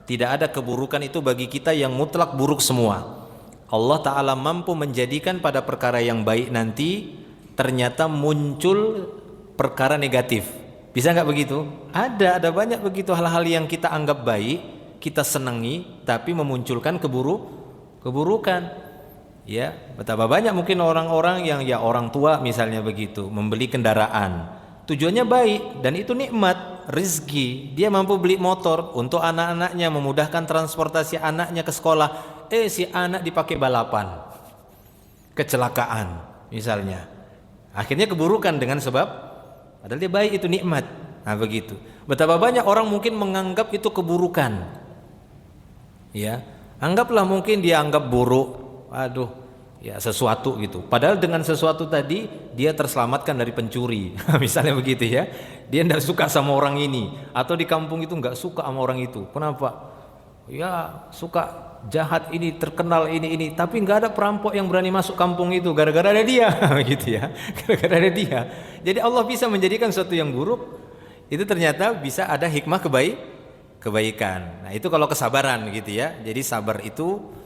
Tidak ada keburukan itu bagi kita yang mutlak buruk semua. Allah Ta'ala mampu menjadikan pada perkara yang baik nanti ternyata muncul perkara negatif. Bisa nggak begitu? Ada banyak begitu hal-hal yang kita anggap baik, kita senangi tapi memunculkan keburukan. Ya, betapa banyak mungkin orang-orang yang ya orang tua misalnya begitu, membeli kendaraan. Tujuannya baik dan itu nikmat, rezeki. Dia mampu beli motor untuk anak-anaknya, memudahkan transportasi anaknya ke sekolah. Si anak dipakai balapan. Kecelakaan misalnya. Akhirnya keburukan dengan sebab padahal dia baik, itu nikmat. Nah, begitu. Betapa banyak orang mungkin menganggap itu keburukan. Ya, anggaplah mungkin dia anggap buruk. Aduh, ya sesuatu gitu. Padahal dengan sesuatu tadi dia terselamatkan dari pencuri. Misalnya begitu ya. Dia tidak suka sama orang ini, atau di kampung itu nggak suka sama orang itu. Kenapa? Ya suka jahat ini, terkenal ini. Tapi nggak ada perampok yang berani masuk kampung itu gara-gara ada dia. Begitu ya. Gara-gara ada dia. Jadi Allah bisa menjadikan sesuatu yang buruk itu ternyata bisa ada hikmah kebaikan. Nah itu kalau kesabaran gitu ya. Jadi sabar itu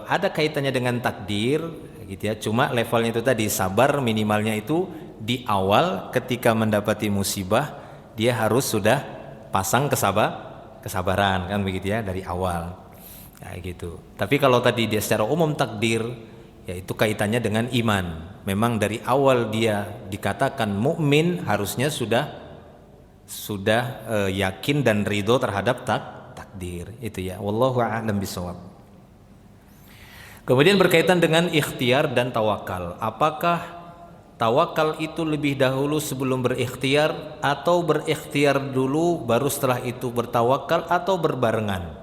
ada kaitannya dengan takdir gitu ya. Cuma levelnya itu tadi, sabar minimalnya itu di awal ketika mendapati musibah dia harus sudah pasang kesabaran kan begitu ya dari awal. Kayak gitu. Tapi kalau tadi dia secara umum takdir, yaitu kaitannya dengan iman. Memang dari awal dia dikatakan mukmin harusnya sudah yakin dan ridho terhadap takdir itu ya. Wallahu a'lam bishawab. Kemudian berkaitan dengan ikhtiar dan tawakal. Apakah tawakal itu lebih dahulu sebelum berikhtiar, atau berikhtiar dulu baru setelah itu bertawakal, atau berbarengan?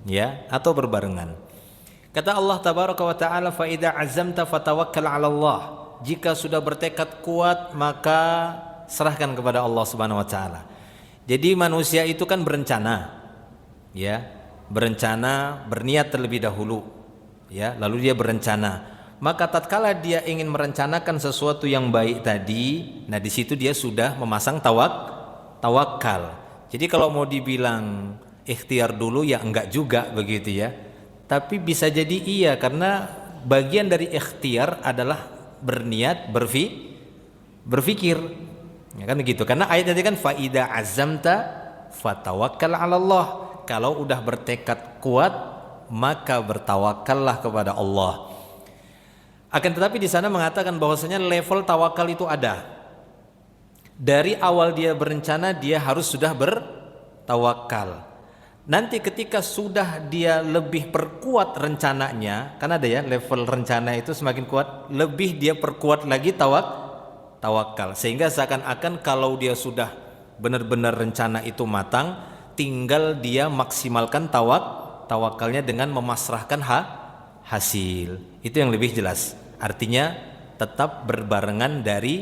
Ya, atau berbarengan. Kata Allah tabaraka wa taala, fa idza azamta fatawakkal 'ala Allah. Jika sudah bertekad kuat maka serahkan kepada Allah Subhanahu wa taala. Jadi manusia itu kan berencana. Ya, berencana, berniat terlebih dahulu. Ya, lalu dia berencana. Maka tatkala dia ingin merencanakan sesuatu yang baik tadi, nah di situ dia sudah memasang tawakal. Jadi kalau mau dibilang ikhtiar dulu ya enggak juga begitu ya. Tapi bisa jadi iya, karena bagian dari ikhtiar adalah berniat, berfikir. Ya kan begitu. Karena ayat tadi kan fa idza azamta fatawakkal 'ala Allah. Kalau udah bertekad kuat maka bertawakallah kepada Allah. Akan tetapi di sana mengatakan bahwasanya level tawakal itu ada. Dari awal dia berencana dia harus sudah bertawakal. Nanti ketika sudah dia lebih perkuat rencananya, kan ada ya level rencana itu semakin kuat, lebih dia perkuat lagi tawakal. Sehingga seakan-akan kalau dia sudah benar-benar rencana itu matang, tinggal dia maksimalkan tawakalnya dengan memasrahkan hasil. Itu yang lebih jelas. Artinya tetap berbarengan dari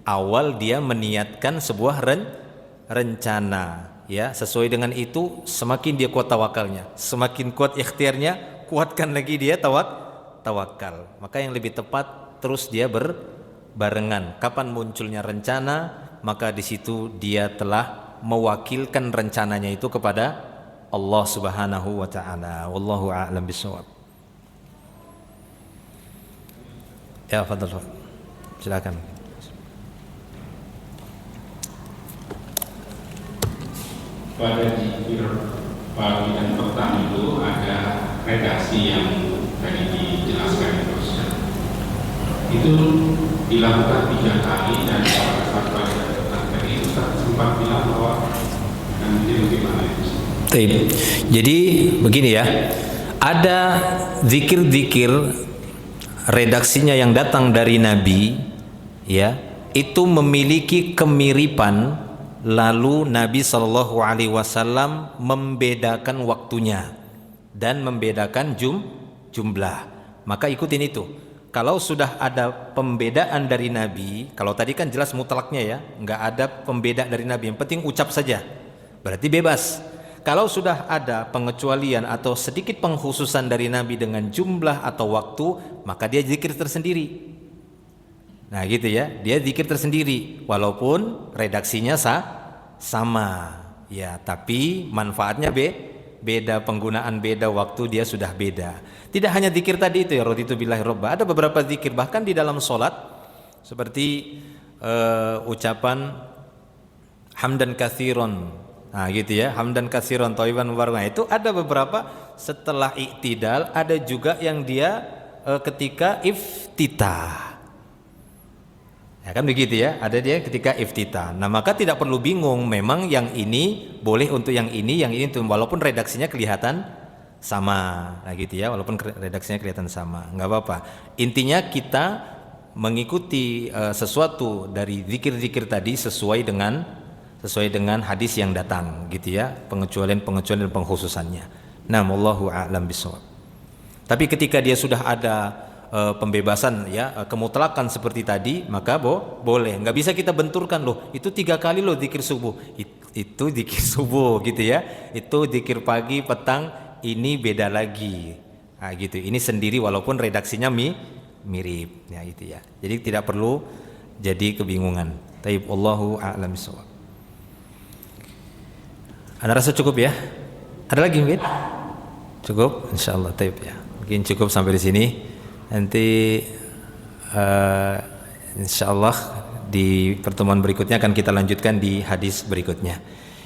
awal dia meniatkan sebuah rencana. Ya, sesuai dengan itu semakin dia kuat tawakalnya, semakin kuat ikhtiarnya, kuatkan lagi dia tawakal. Maka yang lebih tepat terus dia berbarengan. Kapan munculnya rencana, maka di situ dia telah mewakilkan rencananya itu kepada Allah Subhanahu wa taala. Wallahu a'lam bishawab. Ya, fadhal. Silakan.
Pada zikir pagi dan petang itu ada redaksi yang tadi dijelaskan itu dilakukan 3 kali, dan pada saat pagi dan petang tadi itu sempat bilang bahwa nanti bagaimana itu.
Jadi begini ya, ada zikir-zikir redaksinya yang datang dari Nabi, ya, itu memiliki kemiripan. Lalu Nabi SAW membedakan waktunya dan membedakan jumlah. Maka ikutin itu. Kalau sudah ada pembedaan dari Nabi, kalau tadi kan jelas mutlaknya ya, nggak ada pembeda dari Nabi, yang penting ucap saja, berarti bebas. Kalau sudah ada pengecualian atau sedikit pengkhususan dari Nabi dengan jumlah atau waktu, maka dia zikir tersendiri. Nah gitu ya, dia zikir tersendiri walaupun redaksinya sama ya, tapi manfaatnya beda, penggunaan beda, waktu dia sudah beda. Tidak hanya zikir tadi itu ya, raditu billahi robba, ada beberapa zikir bahkan di dalam sholat seperti ucapan hamdan katsiran Nah gitu ya, hamdan katsiran thayyiban mubarakan. Itu ada beberapa setelah i'tidal, ada juga yang dia ketika iftitah. Ya kan begitu ya, ada dia ketika iftitah. Nah maka tidak perlu bingung, memang yang ini boleh untuk yang ini untuk, walaupun redaksinya kelihatan sama. Nah gitu ya, walaupun redaksinya kelihatan sama, nggak apa-apa. Intinya kita mengikuti sesuatu dari zikir-zikir tadi sesuai dengan hadis yang datang gitu ya, pengecualian dan pengkhususannya. Nah, wallahu a'lam bishawab. Tapi ketika dia sudah ada pembebasan ya, kemutlakan seperti tadi, maka boleh. Nggak bisa kita benturkan loh, itu 3 kali loh zikir subuh. Itu zikir subuh gitu ya. Itu zikir pagi, petang, ini beda lagi. Nah, gitu. Ini sendiri walaupun redaksinya mirip ya gitu ya. Jadi tidak perlu jadi kebingungan. Taib wallahu a'lam bishawab. Anda rasa cukup ya? Ada lagi mungkin? Cukup? Insyaallah taib ya. Mungkin cukup sampai di sini. Nanti insyaallah di pertemuan berikutnya akan kita lanjutkan di hadis berikutnya.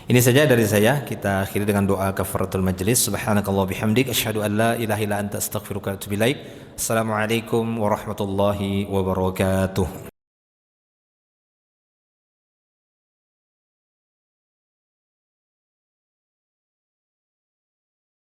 Ini saja dari saya. Kita akhiri dengan doa kafaratul majlis. Subhanakallah bihamdik asyhadu an la ilaha illa anta astaghfiruka wa atubu ilaik. Assalamualaikum warahmatullahi wabarakatuh.